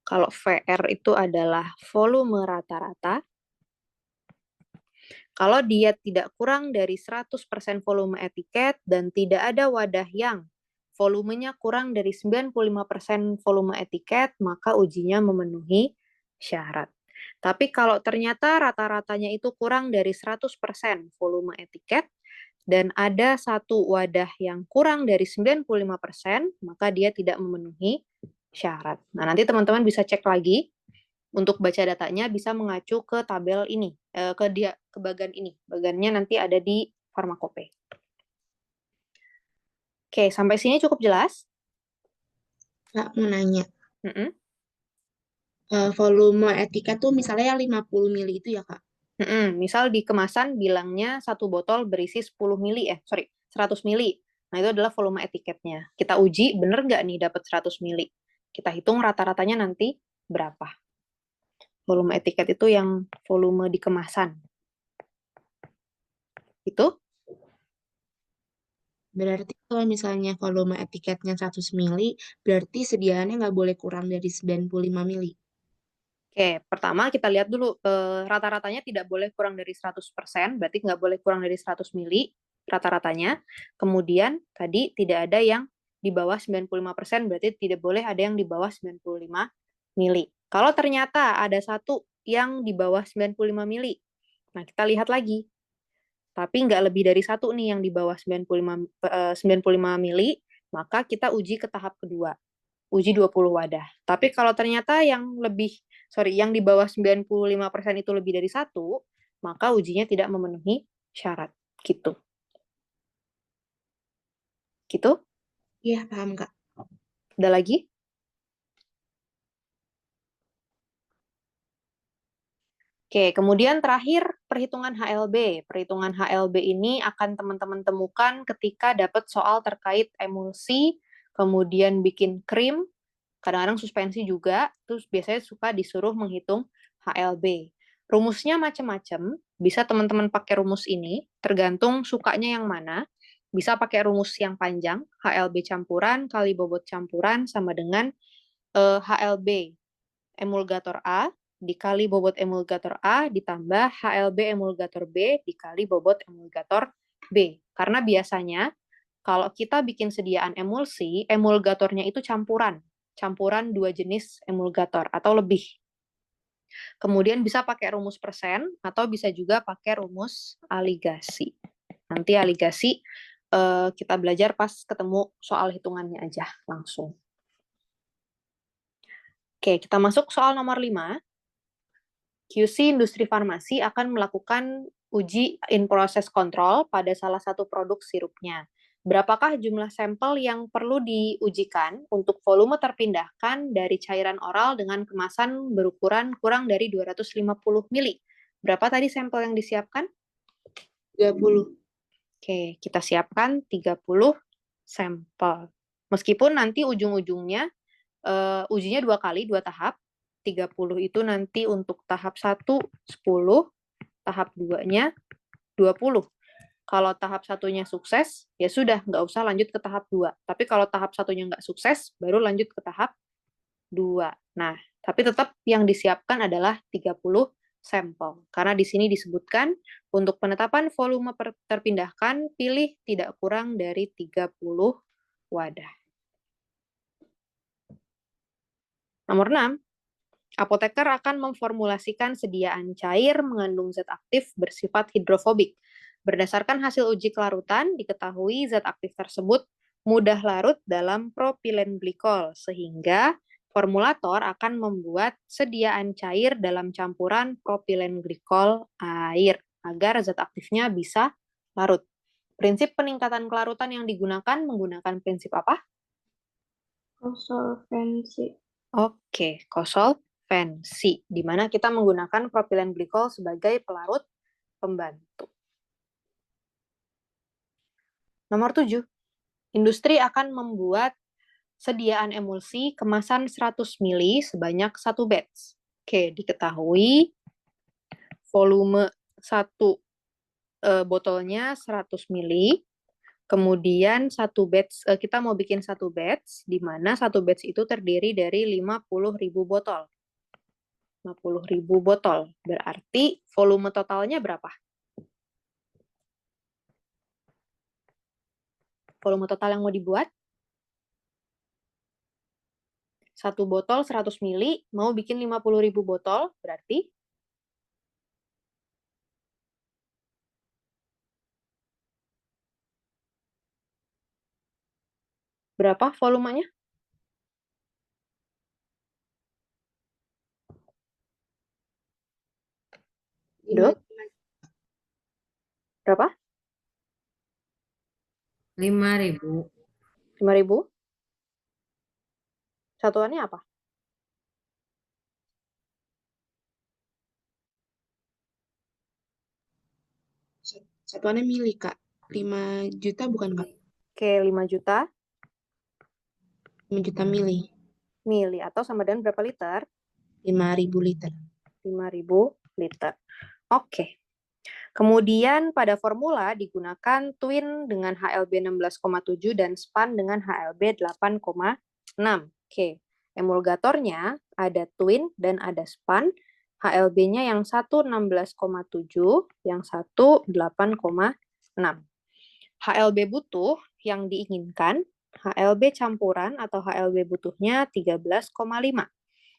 Kalau VR itu adalah volume rata-rata. Kalau dia tidak kurang dari 100% volume etiket dan tidak ada wadah yang volumenya kurang dari 95% volume etiket, maka ujinya memenuhi syarat. Tapi kalau ternyata rata-ratanya itu kurang dari 100% volume etiket, dan ada satu wadah yang kurang dari 95%, maka dia tidak memenuhi syarat. Nah, nanti teman-teman bisa cek lagi. Untuk baca datanya bisa mengacu ke tabel ini, ke bagan ini. Bagannya nanti ada di farmakope. Oke, sampai sini cukup jelas? Kak, mau nanya. Volume etiket tuh misalnya yang 50 mili itu ya, Kak? Misal di kemasan bilangnya satu botol berisi 100 mili. Nah, itu adalah volume etiketnya. Kita uji, bener nggak nih dapat 100 mili. Kita hitung rata-ratanya nanti berapa. Volume etiket itu yang volume di kemasan. Itu? Berarti kalau misalnya volume etiketnya 100 mili, berarti sediaannya nggak boleh kurang dari 95 mili. Oke, pertama kita lihat dulu rata-ratanya tidak boleh kurang dari 100%, berarti nggak boleh kurang dari 100 mili rata-ratanya. Kemudian tadi tidak ada yang di bawah 95%, berarti tidak boleh ada yang di bawah 95 mili. Kalau ternyata ada satu yang di bawah 95 mili, nah kita lihat lagi. Tapi nggak lebih dari satu nih yang di bawah 95 mili, maka kita uji ke tahap kedua. Uji 20 wadah. Tapi kalau ternyata yang lebih yang di bawah 95% itu lebih dari 1, maka ujinya tidak memenuhi syarat. Gitu. Gitu? Iya, paham, Kak. Ada lagi? Oke, kemudian terakhir perhitungan HLB. Perhitungan HLB ini akan teman-teman temukan ketika dapat soal terkait emulsi, kemudian bikin krim, kadang-kadang suspensi juga, terus biasanya suka disuruh menghitung HLB. Rumusnya macam-macam, bisa teman-teman pakai rumus ini, tergantung sukanya yang mana. Bisa pakai rumus yang panjang, HLB campuran kali bobot campuran sama dengan HLB emulgator A dikali bobot emulgator A ditambah HLB emulgator B dikali bobot emulgator B. Karena biasanya kalau kita bikin sediaan emulsi, emulgatornya itu campuran dua jenis emulgator atau lebih. Kemudian bisa pakai rumus persen atau bisa juga pakai rumus aligasi. Nanti aligasi kita belajar pas ketemu soal hitungannya aja langsung. Oke, kita masuk soal nomor 5. QC industri farmasi akan melakukan uji in process control pada salah satu produk sirupnya. Berapakah jumlah sampel yang perlu diujikan untuk volume terpindahkan dari cairan oral dengan kemasan berukuran kurang dari 250 mili? Berapa tadi sampel yang disiapkan? 30. Oke, kita siapkan 30 sampel. Meskipun nanti ujung-ujungnya ujinya 2 kali, 2 tahap. 30 itu nanti untuk tahap 1, 10, tahap 2-nya 20. Kalau tahap 1-nya sukses, ya sudah, nggak usah lanjut ke tahap 2. Tapi kalau tahap 1-nya nggak sukses, baru lanjut ke tahap 2. Nah, tapi tetap yang disiapkan adalah 30 sampel. Karena di sini disebutkan, untuk penetapan volume terpindahkan, pilih tidak kurang dari 30 wadah. Nomor 6. Apoteker akan memformulasikan sediaan cair mengandung zat aktif bersifat hidrofobik. Berdasarkan hasil uji kelarutan, diketahui zat aktif tersebut mudah larut dalam propilen glikol, sehingga formulator akan membuat sediaan cair dalam campuran propilen glikol air, agar zat aktifnya bisa larut. Prinsip peningkatan kelarutan yang digunakan menggunakan prinsip apa? Kosolvensi. Oke, kosolvensi, di mana kita menggunakan propilen glikol sebagai pelarut pembantu. Nomor 7, industri akan membuat sediaan emulsi kemasan 100 mili sebanyak 1 batch. Oke, diketahui volume 1 botolnya 100 mili, kemudian 1 batch, kita mau bikin 1 batch, di mana 1 batch itu terdiri dari 50.000 botol. 50.000 botol. Berarti volume totalnya berapa? Volume total yang mau dibuat? 1 botol 100 mili, mau bikin 50.000 botol, berarti? Berapa volumenya? Dok? Berapa? 5.000. 5.000? Satuannya apa? Satuannya mili, Kak. 5 juta bukan, Kak? Oke, 5 juta 5 juta mili. mili, atau sama dengan berapa liter? 5.000 liter. 5.000 liter. Oke. Kemudian pada formula digunakan twin dengan HLB 16,7 dan span dengan HLB 8,6. Oke. Emulgatornya ada twin dan ada span. HLB-nya yang satu 16,7, yang satu 8,6. HLB butuh yang diinginkan, HLB campuran atau HLB butuhnya 13,5.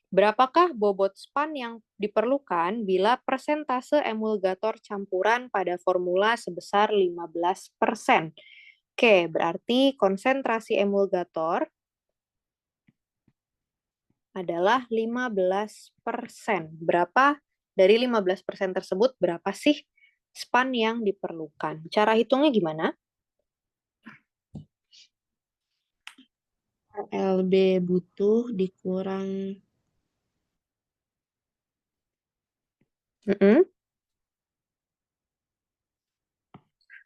Berapakah bobot span yang diperlukan bila persentase emulgator campuran pada formula sebesar 15%? Oke, berarti konsentrasi emulgator adalah 15%. Berapa dari 15% tersebut, berapa sih span yang diperlukan? Cara hitungnya gimana? LB butuh dikurang Mm-mm.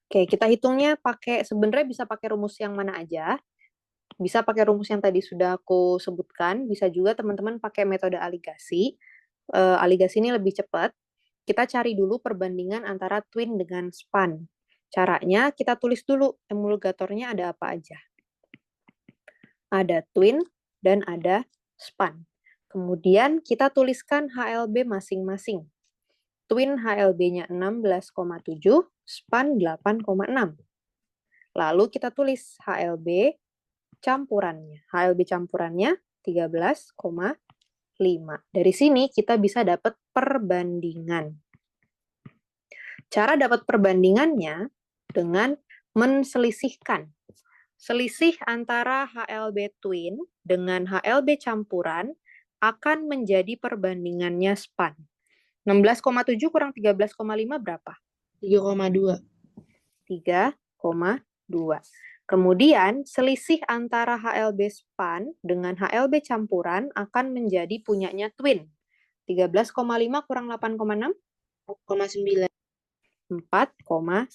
Oke, kita hitungnya sebenarnya bisa pakai rumus yang mana aja. Bisa pakai rumus yang tadi sudah aku sebutkan, bisa juga teman-teman pakai metode aligasi. Aligasi ini lebih cepat. Kita cari dulu perbandingan antara twin dengan span. Caranya kita tulis dulu emulgatornya ada apa aja. Ada twin dan ada span. Kemudian kita tuliskan HLB masing-masing. Twin HLB-nya 16,7, span 8,6. Lalu kita tulis HLB campurannya. HLB campurannya 13,5. Dari sini kita bisa dapat perbandingan. Cara dapat perbandingannya dengan menselisihkan. Selisih antara HLB twin dengan HLB campuran akan menjadi perbandingannya span. 16,7 kurang 13,5 berapa? 3,2. 3,2. Kemudian, selisih antara HLB span dengan HLB campuran akan menjadi punyanya twin. 13,5 kurang 8,6? 4,9. 4,9.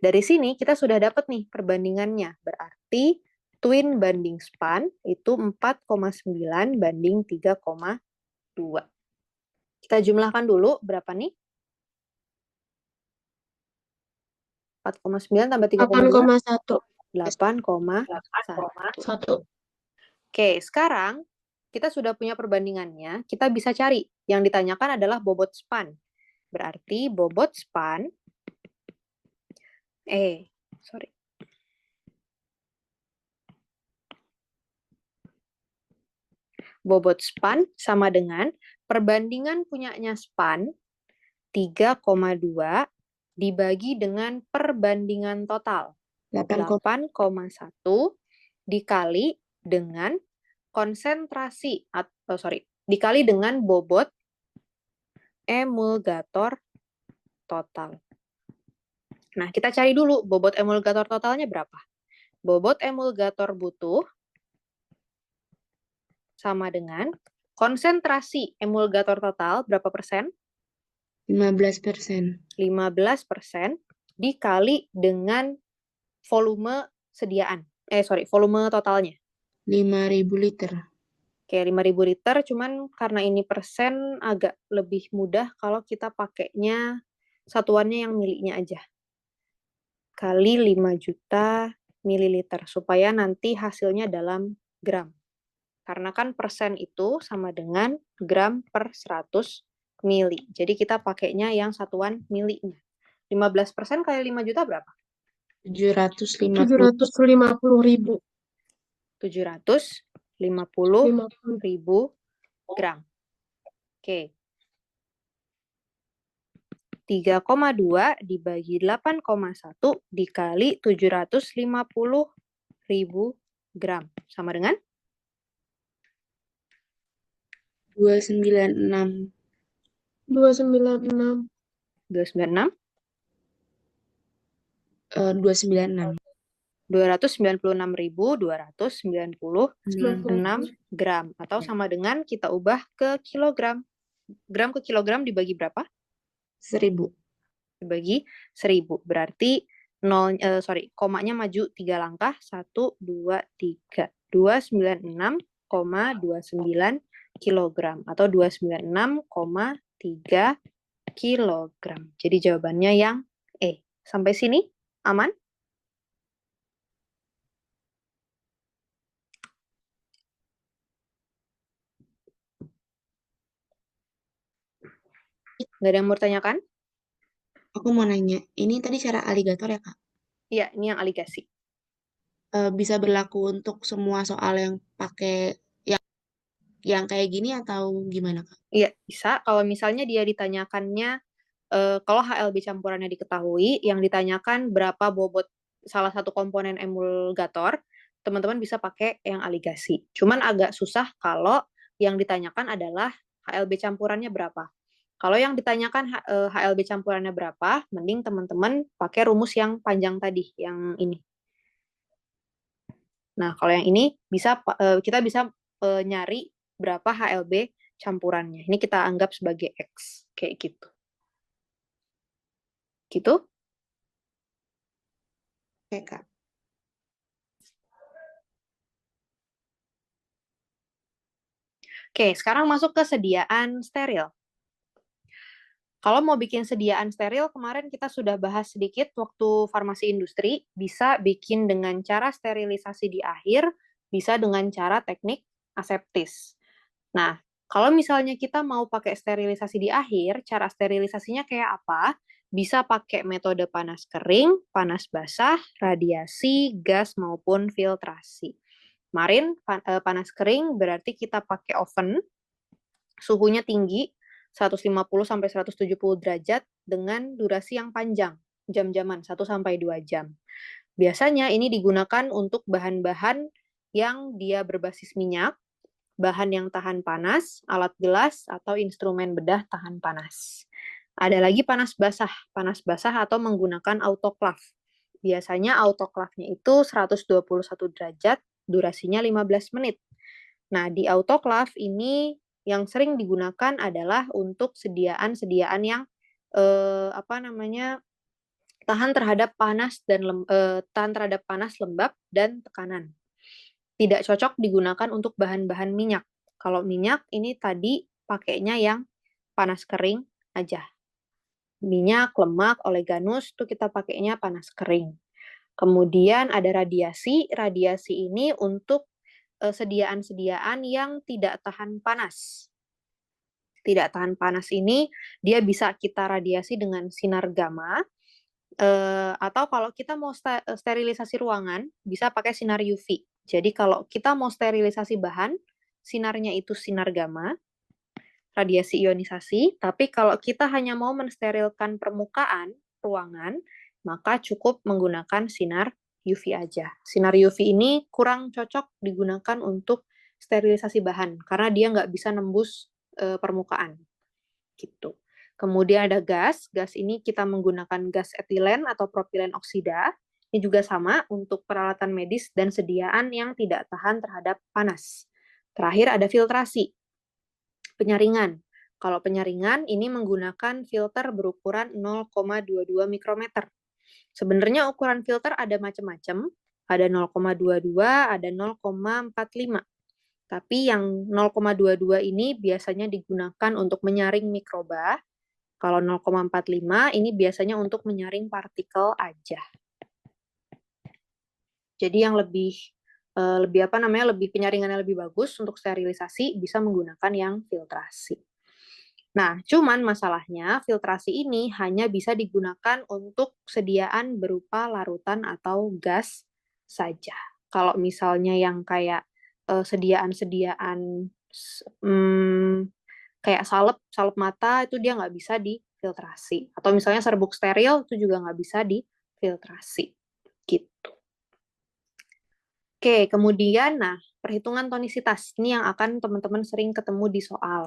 Dari sini kita sudah dapat nih perbandingannya. Berarti twin banding span itu 4,9 banding 3,2. Kita jumlahkan dulu berapa nih? 4,9 tambah 3,2? 8,1. 8,1. 1. Oke, sekarang kita sudah punya perbandingannya. Kita bisa cari. Yang ditanyakan adalah bobot span. Berarti bobot span bobot span sama dengan perbandingan punyanya span 3,2 dibagi dengan perbandingan total 8,1 dikali dengan konsentrasi dikali dengan bobot emulgator total. Nah, kita cari dulu bobot emulgator totalnya berapa. Bobot emulgator butuh sama dengan konsentrasi emulgator total berapa persen? 15%. 15% dikali dengan volume sediaan. Volume totalnya. 5.000 liter. Oke, 5.000 liter, cuman karena ini persen agak lebih mudah kalau kita pakainya satuannya yang miliknya aja. Kali 5 juta mililiter, supaya nanti hasilnya dalam gram. Karena kan persen itu sama dengan gram per 100 mili. Jadi kita pakainya yang satuan miliknya. 15% kali 5 juta berapa? 750. 750.000. 750.000 gram. Oke. 3,2 dibagi 8,1 dikali 750.000 gram. Sama dengan? 296. 296. 296? 296. 296.296 gram. Atau sama dengan kita ubah ke kilogram. Gram ke kilogram dibagi berapa? 1.000. Dibagi 1.000. Berarti komanya maju 3 langkah. 1, 2, 3. 296,29 kilogram. Atau 296,3 kilogram. Jadi jawabannya yang E. Sampai sini aman? Nggak ada yang mau tanyakan? Aku mau nanya, ini tadi cara aligator ya, Kak? Iya, ini yang aligasi. Bisa berlaku untuk semua soal yang pakai yang kayak gini atau gimana, Kak? Iya, bisa. Kalau misalnya dia ditanyakannya, kalau HLB campurannya diketahui, yang ditanyakan berapa bobot salah satu komponen emulgator, teman-teman bisa pakai yang aligasi. Cuman agak susah kalau yang ditanyakan adalah HLB campurannya berapa. Kalau yang ditanyakan HLB campurannya berapa, mending teman-teman pakai rumus yang panjang tadi, yang ini. Nah, kalau yang ini kita bisa nyari berapa HLB campurannya. Ini kita anggap sebagai X, kayak gitu. Gitu? Oke, Kak. Oke, sekarang masuk ke sediaan steril. Kalau mau bikin sediaan steril, kemarin kita sudah bahas sedikit waktu farmasi industri, bisa bikin dengan cara sterilisasi di akhir, bisa dengan cara teknik aseptis. Nah, kalau misalnya kita mau pakai sterilisasi di akhir, cara sterilisasinya kayak apa? Bisa pakai metode panas kering, panas basah, radiasi, gas, maupun filtrasi. Kemarin panas kering berarti kita pakai oven, suhunya tinggi, 150-170 derajat dengan durasi yang panjang, jam-jaman 1-2 jam. Biasanya ini digunakan untuk bahan-bahan yang dia berbasis minyak, bahan yang tahan panas, alat gelas, atau instrumen bedah tahan panas. Ada lagi panas basah atau menggunakan autoclave. Biasanya autoclave-nya itu 121 derajat, durasinya 15 menit. Nah, di autoclave ini yang sering digunakan adalah untuk sediaan-sediaan yang tahan terhadap panas lembab dan tekanan. Tidak cocok digunakan untuk bahan-bahan minyak. Kalau minyak ini tadi pakainya yang panas kering aja. Minyak, lemak, oleganus itu kita pakainya panas kering. Kemudian ada radiasi. Radiasi ini untuk sediaan-sediaan yang tidak tahan panas. Tidak tahan panas ini dia bisa kita radiasi dengan sinar gamma, atau kalau kita mau sterilisasi ruangan bisa pakai sinar UV. Jadi kalau kita mau sterilisasi bahan, sinarnya itu sinar gamma, radiasi ionisasi, tapi kalau kita hanya mau mensterilkan permukaan ruangan, maka cukup menggunakan sinar UV aja. Sinar UV ini kurang cocok digunakan untuk sterilisasi bahan, karena dia nggak bisa nembus permukaan. Gitu. Kemudian ada gas. Gas ini kita menggunakan gas etilen atau propilen oksida. Ini juga sama untuk peralatan medis dan sediaan yang tidak tahan terhadap panas. Terakhir ada filtrasi. Penyaringan. Kalau penyaringan ini menggunakan filter berukuran 0,22 mikrometer. Sebenarnya ukuran filter ada macam-macam. Ada 0,22, ada 0,45. Tapi yang 0,22 ini biasanya digunakan untuk menyaring mikroba. Kalau 0,45 ini biasanya untuk menyaring partikel aja. Jadi yang lebih penyaringannya lebih bagus untuk sterilisasi bisa menggunakan yang filtrasi. Nah, cuman masalahnya filtrasi ini hanya bisa digunakan untuk sediaan berupa larutan atau gas saja. Kalau misalnya yang kayak sediaan-sediaan kayak salep mata itu dia nggak bisa difiltrasi. Atau misalnya serbuk steril itu juga nggak bisa difiltrasi. Gitu. Oke, kemudian perhitungan tonisitas. Ini yang akan teman-teman sering ketemu di soal.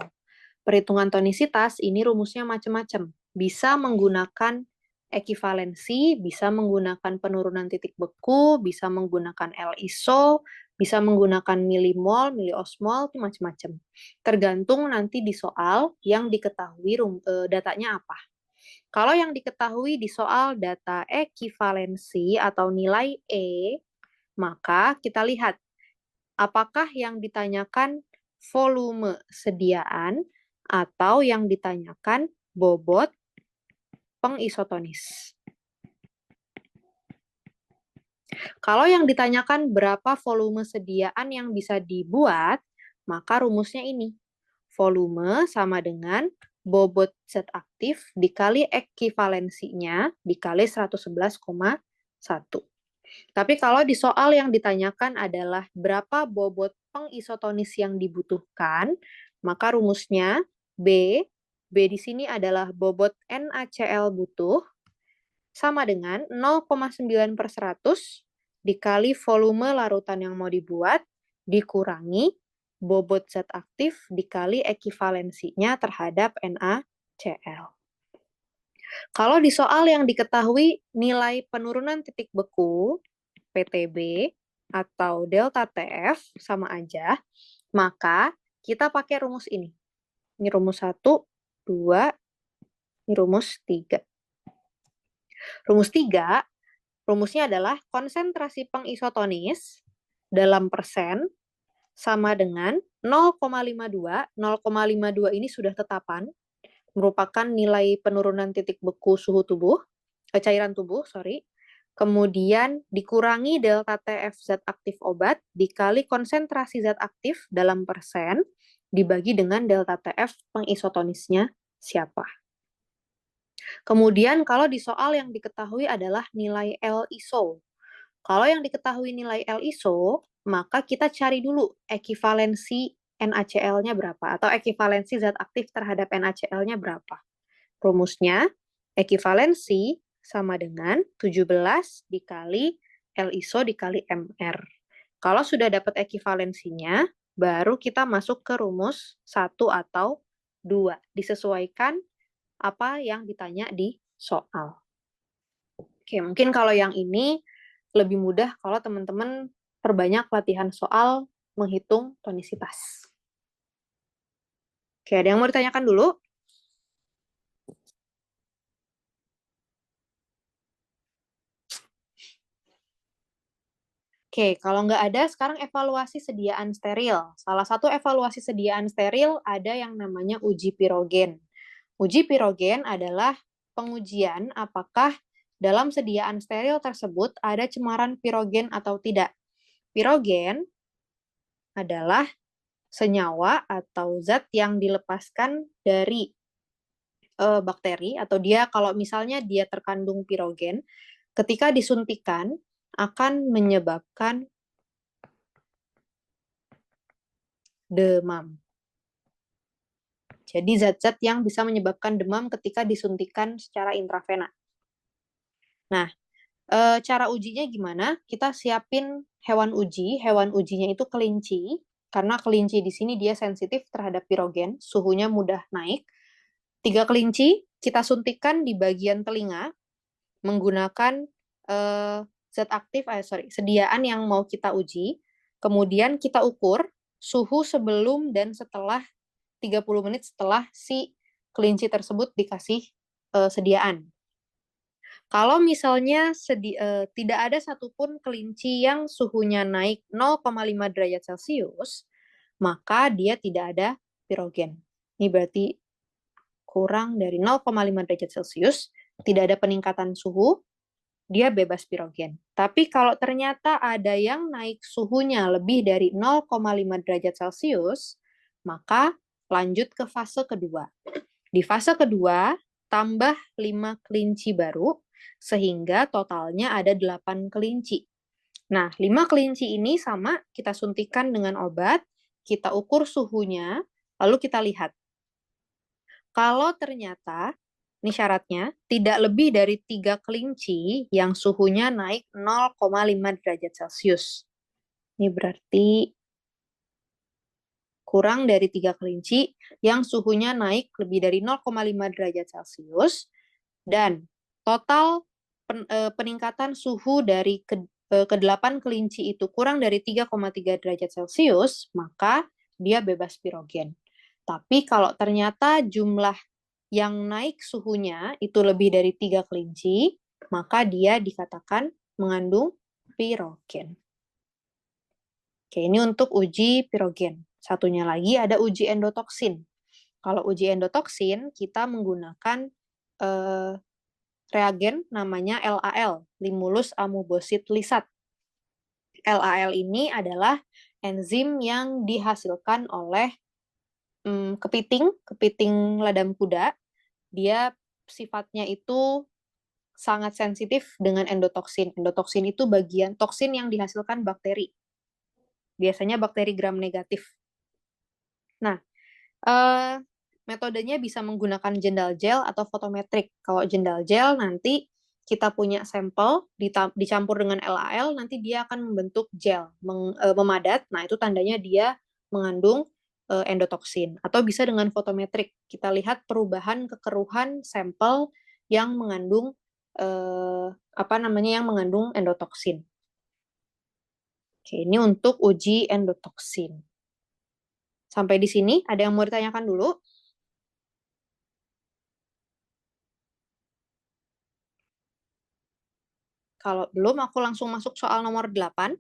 Perhitungan tonisitas ini rumusnya macam-macam. Bisa menggunakan ekivalensi, bisa menggunakan penurunan titik beku, bisa menggunakan L-iso, bisa menggunakan milimol, miliosmol, itu macam-macam. Tergantung nanti di soal yang diketahui datanya apa. Kalau yang diketahui di soal data ekivalensi atau nilai E, maka kita lihat apakah yang ditanyakan volume sediaan atau yang ditanyakan bobot pengisotonis. Kalau yang ditanyakan berapa volume sediaan yang bisa dibuat, maka rumusnya ini. Volume sama dengan bobot zat aktif dikali ekivalensinya dikali 111,1. Tapi kalau di soal yang ditanyakan adalah berapa bobot pengisotonis yang dibutuhkan, maka rumusnya B di sini adalah bobot NaCl butuh, sama dengan 0,9/100 dikali volume larutan yang mau dibuat, dikurangi bobot zat aktif dikali ekivalensinya terhadap NaCl. Kalau di soal yang diketahui nilai penurunan titik beku, PTB, atau delta TF sama aja, maka kita pakai rumus ini. Ini rumus 1, 2, ini rumus 3. Rumus 3, rumusnya adalah konsentrasi pengisotonis dalam persen sama dengan 0,52. 0,52 ini sudah tetapan, merupakan nilai penurunan titik beku suhu tubuh, cairan tubuh, kemudian dikurangi delta TF zat aktif obat dikali konsentrasi zat aktif dalam persen dibagi dengan delta TF pengisotonisnya siapa. Kemudian kalau di soal yang diketahui adalah nilai L-iso. Kalau yang diketahui nilai L-iso, maka kita cari dulu ekivalensi NaCl-nya berapa atau ekivalensi zat aktif terhadap NaCl-nya berapa. Rumusnya ekivalensi sama dengan 17 dikali L-iso dikali MR. Kalau sudah dapat ekivalensinya, baru kita masuk ke rumus 1 atau 2. Disesuaikan apa yang ditanya di soal. Oke, mungkin kalau yang ini lebih mudah kalau teman-teman perbanyak latihan soal menghitung tonisitas. Oke, ada yang mau ditanyakan dulu? Oke, kalau nggak ada, sekarang evaluasi sediaan steril. Salah satu evaluasi sediaan steril ada yang namanya uji pirogen. Uji pirogen adalah pengujian apakah dalam sediaan steril tersebut ada cemaran pirogen atau tidak. Pirogen adalah senyawa atau zat yang dilepaskan dari bakteri, atau dia kalau misalnya dia terkandung pirogen, ketika disuntikan akan menyebabkan demam. Jadi zat-zat yang bisa menyebabkan demam ketika disuntikan secara intravena. Nah, cara ujinya gimana? Kita siapin hewan uji. Hewan ujinya itu kelinci, karena kelinci di sini dia sensitif terhadap pirogen, suhunya mudah naik. 3 kelinci kita suntikan di bagian telinga menggunakan sediaan yang mau kita uji. Kemudian kita ukur suhu sebelum dan setelah 30 menit setelah si kelinci tersebut dikasih sediaan. Kalau misalnya tidak ada satupun kelinci yang suhunya naik 0,5 derajat Celcius, maka dia tidak ada pirogen. Ini berarti kurang dari 0,5 derajat Celcius, tidak ada peningkatan suhu, dia bebas pirogen. Tapi kalau ternyata ada yang naik suhunya lebih dari 0,5 derajat Celcius, maka lanjut ke fase kedua. Di fase kedua, tambah 5 kelinci baru, sehingga totalnya ada 8 kelinci. Nah, 5 kelinci ini sama, kita suntikan dengan obat, kita ukur suhunya, lalu kita lihat. Kalau ternyata, ini syaratnya, tidak lebih dari 3 kelinci yang suhunya naik 0,5 derajat Celcius. Ini berarti kurang dari 3 kelinci yang suhunya naik lebih dari 0,5 derajat Celcius, dan total peningkatan suhu dari ke-8 kelinci itu kurang dari 3,3 derajat Celcius, maka dia bebas pirogen. Tapi kalau ternyata jumlah yang naik suhunya itu lebih dari 3 kelinci, maka dia dikatakan mengandung pirogen. Oke, ini untuk uji pirogen. Satunya lagi ada uji endotoksin. Kalau uji endotoksin, kita menggunakan reagen namanya LAL, Limulus amubosid lisat. LAL ini adalah enzim yang dihasilkan oleh kepiting ladam kuda. Dia sifatnya itu sangat sensitif dengan endotoksin. Endotoksin itu bagian toksin yang dihasilkan bakteri. Biasanya bakteri gram negatif. Nah, metodenya bisa menggunakan jendal gel atau fotometrik. Kalau jendal gel nanti kita punya sampel dicampur dengan LAL, nanti dia akan membentuk gel, memadat. Nah, itu tandanya dia mengandung endotoksin. Atau bisa dengan fotometrik, kita lihat perubahan kekeruhan sampel yang mengandung yang mengandung endotoksin. Oke, ini untuk uji endotoksin. Sampai di sini, ada yang mau ditanyakan dulu? Kalau belum, aku langsung masuk soal nomor 8.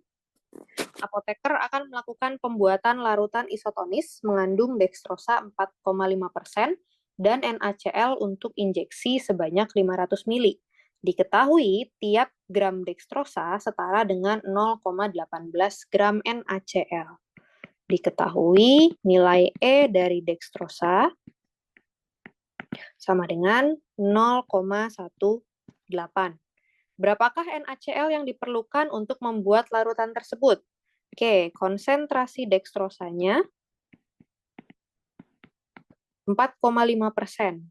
Apoteker akan melakukan pembuatan larutan isotonis mengandung dekstrosa 4,5% dan NaCl untuk injeksi sebanyak 500 ml. Diketahui tiap gram dekstrosa setara dengan 0,18 gram NaCl. Diketahui nilai E dari dekstrosa sama dengan 0,18. Berapakah NaCl yang diperlukan untuk membuat larutan tersebut? Oke, konsentrasi dekstrosanya 4,5%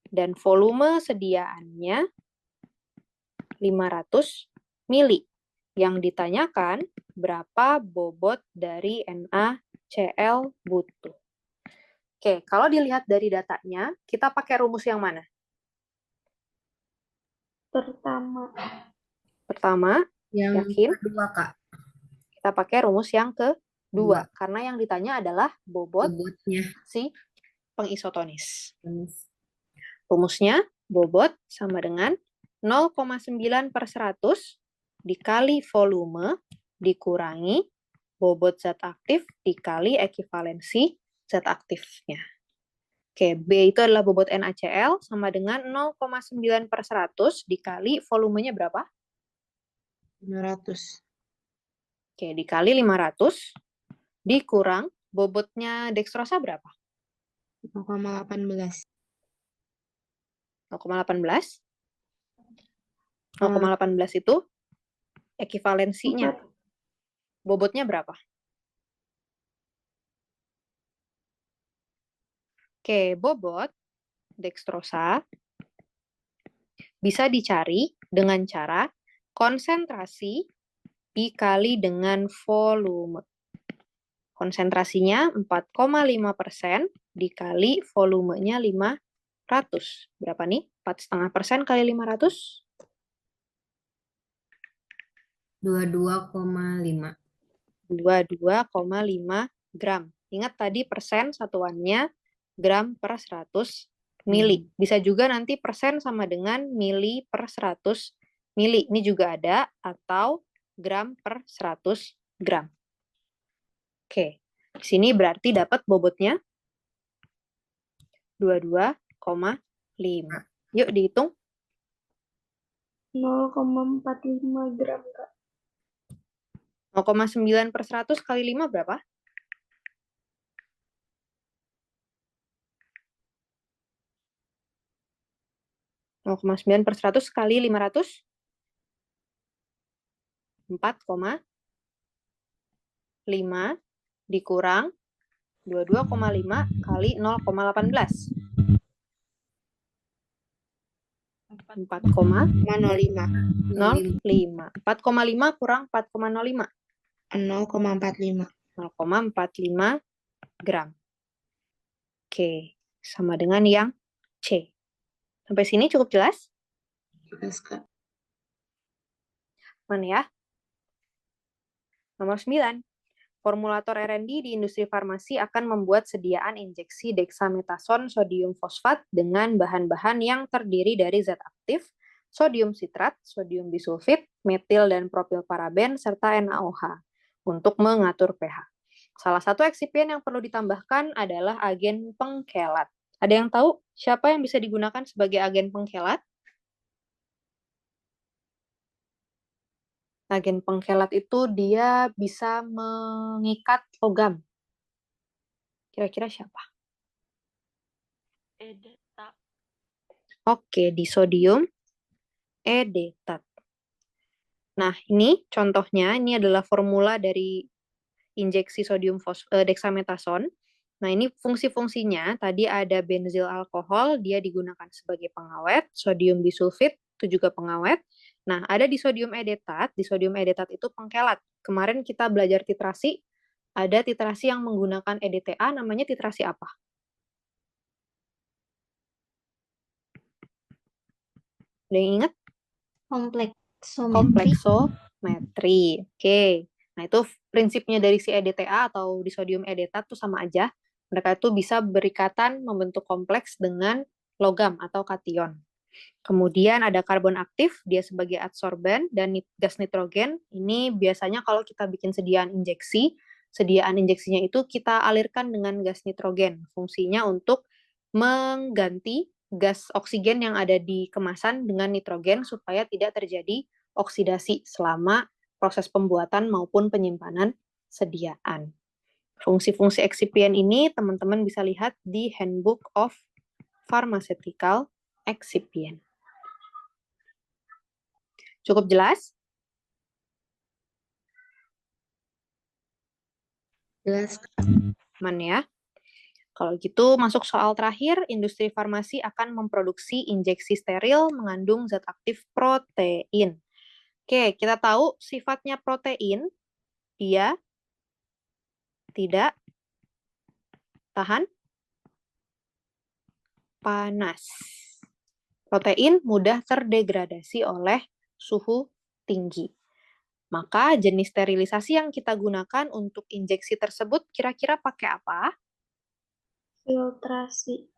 dan volume sediaannya 500 mili. Yang ditanyakan berapa bobot dari NaCl butuh. Oke, kalau dilihat dari datanya, kita pakai rumus yang mana? Pertama, Yang yakin? kedua, Kak. Kita pakai rumus yang kedua, Dua. karena yang ditanya adalah bobot Bobotnya. si pengisotonis. Jenis. Rumusnya, bobot sama dengan 0,9/100 dikali volume dikurangi bobot zat aktif dikali ekivalensi zat aktifnya. Oke, B itu adalah bobot NaCl sama dengan 0,9/100 dikali volumenya berapa? 500. Oke, dikali 500 dikurang bobotnya dekstrosa berapa? 0,18. 0,18? 0,18 itu ekivalensinya. Bobotnya berapa? Oke, bobot dekstrosa bisa dicari dengan cara konsentrasi dikali dengan volume. Konsentrasinya 4,5% dikali volumenya 500. Berapa nih? 4,5% kali 500? 22,5. 22,5 gram. Ingat tadi persen satuannya gram per 100 mili. Bisa juga nanti persen sama dengan mili per 100 mili. Ini juga ada, atau gram per 100 gram. Oke, di sini berarti dapat bobotnya 22,5. Yuk dihitung. 0,45 gram, Kak. 0,9/100 kali 5 berapa? 0,9/100 kali 500? 4,5 dikurang 22,5 kali 0,18. 4,05. 4,5 kurang 4,05. 0,45. 0,45 gram. Oke, sama dengan yang C. Sampai sini cukup jelas? Jelas, Kak. Mana ya? Nomor 9. Formulator R&D di industri farmasi akan membuat sediaan injeksi dexamethasone sodium fosfat dengan bahan-bahan yang terdiri dari zat aktif, sodium sitrat, sodium bisulfit, metil dan propilparaben, serta NaOH untuk mengatur pH. Salah satu eksipien yang perlu ditambahkan adalah agen pengkelat. Ada yang tahu siapa yang bisa digunakan sebagai agen pengkelat? Agen pengkelat itu dia bisa mengikat logam. Kira-kira siapa? Edetat. Oke, disodium edetat. Nah, ini contohnya, ini adalah formula dari injeksi sodium dexamethasone. Nah, ini fungsi-fungsinya, tadi ada benzil alkohol, dia digunakan sebagai pengawet, sodium bisulfit itu juga pengawet. Nah, ada disodium edetat. Disodium edetat itu pengkelat. Kemarin kita belajar titrasi, ada titrasi yang menggunakan EDTA, namanya titrasi apa? Ada yang ingat? Kompleksometri. Oke. Nah, itu prinsipnya dari si EDTA atau disodium edetat itu sama aja. Mereka itu bisa berikatan membentuk kompleks dengan logam atau kation. Kemudian ada karbon aktif, dia sebagai adsorben, dan gas nitrogen. Ini biasanya kalau kita bikin sediaan injeksinya itu kita alirkan dengan gas nitrogen. Fungsinya untuk mengganti gas oksigen yang ada di kemasan dengan nitrogen supaya tidak terjadi oksidasi selama proses pembuatan maupun penyimpanan sediaan. Fungsi-fungsi eksipien ini teman-teman bisa lihat di Handbook of Pharmaceutical Excipient. Cukup jelas? Jelas. Aman ya? Kalau gitu, masuk soal terakhir, industri farmasi akan memproduksi injeksi steril mengandung zat aktif protein. Oke, kita tahu sifatnya protein, dia tidak tahan panas. Protein mudah terdegradasi oleh suhu tinggi. Maka jenis sterilisasi yang kita gunakan untuk injeksi tersebut kira-kira pakai apa? Filtrasi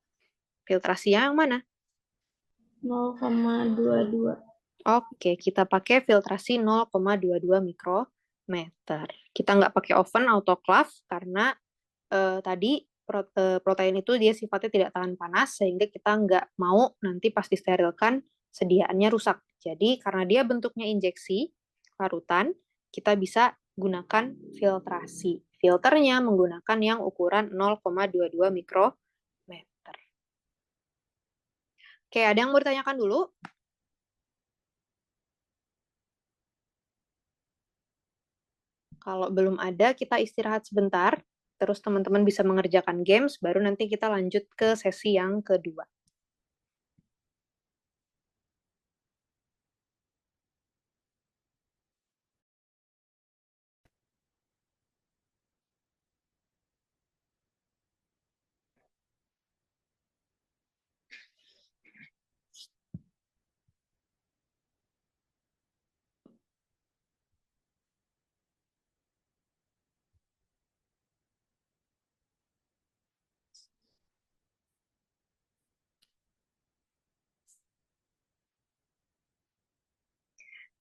Filtrasi yang mana? 0,22. Oke, kita pakai filtrasi 0,22 mikrometer. Kita nggak pakai oven autoclave karena tadi protein itu dia sifatnya tidak tahan panas, sehingga kita nggak mau nanti pas disterilkan sediaannya rusak. Jadi karena dia bentuknya injeksi, larutan, kita bisa gunakan filtrasi. Filternya menggunakan yang ukuran 0,22 mikrometer. Oke, ada yang mau ditanyakan dulu? Kalau belum ada, kita istirahat sebentar. Terus teman-teman bisa mengerjakan games, baru nanti kita lanjut ke sesi yang kedua.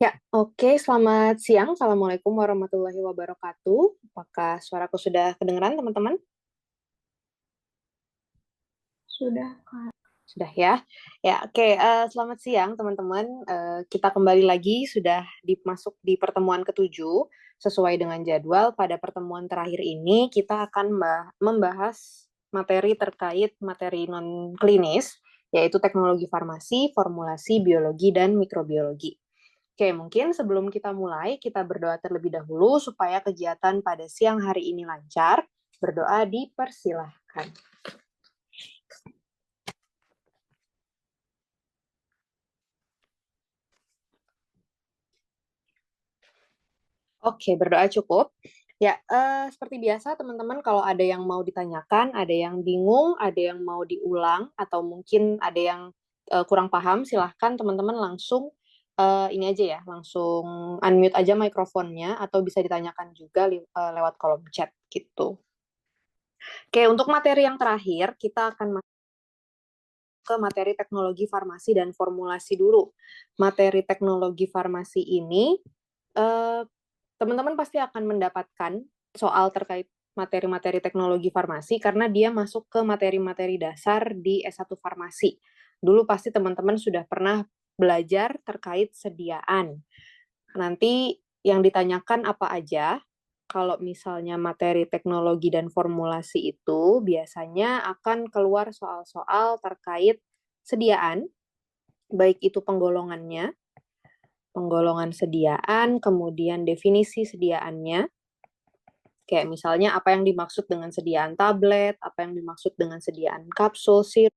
Ya, oke. Selamat siang. Assalamualaikum warahmatullahi wabarakatuh. Apakah suaraku sudah kedengeran, teman-teman? Sudah, Kak. Sudah ya. Ya, oke. Selamat siang, teman-teman. Kita kembali lagi sudah masuk di pertemuan ke-7 sesuai dengan jadwal. Pada pertemuan terakhir ini kita akan membahas materi terkait materi non-klinis, yaitu teknologi farmasi, formulasi, biologi, dan mikrobiologi. Oke, mungkin sebelum kita mulai, kita berdoa terlebih dahulu supaya kegiatan pada siang hari ini lancar. Berdoa dipersilahkan. Oke, berdoa cukup. Ya, seperti biasa teman-teman, kalau ada yang mau ditanyakan, ada yang bingung, ada yang mau diulang, atau mungkin ada yang kurang paham, silahkan teman-teman langsung ini aja ya, langsung unmute aja mikrofonnya, atau bisa ditanyakan juga lewat kolom chat gitu. Oke, untuk materi yang terakhir, kita akan masuk ke materi teknologi farmasi dan formulasi dulu. Materi teknologi farmasi ini, teman-teman pasti akan mendapatkan soal terkait materi-materi teknologi farmasi karena dia masuk ke materi-materi dasar di S1 Farmasi. Dulu pasti teman-teman sudah pernah belajar terkait sediaan. Nanti yang ditanyakan apa aja, kalau misalnya materi teknologi dan formulasi itu biasanya akan keluar soal-soal terkait sediaan, baik itu penggolongan sediaan, kemudian definisi sediaannya, kayak misalnya apa yang dimaksud dengan sediaan tablet, apa yang dimaksud dengan sediaan kapsul, sirup,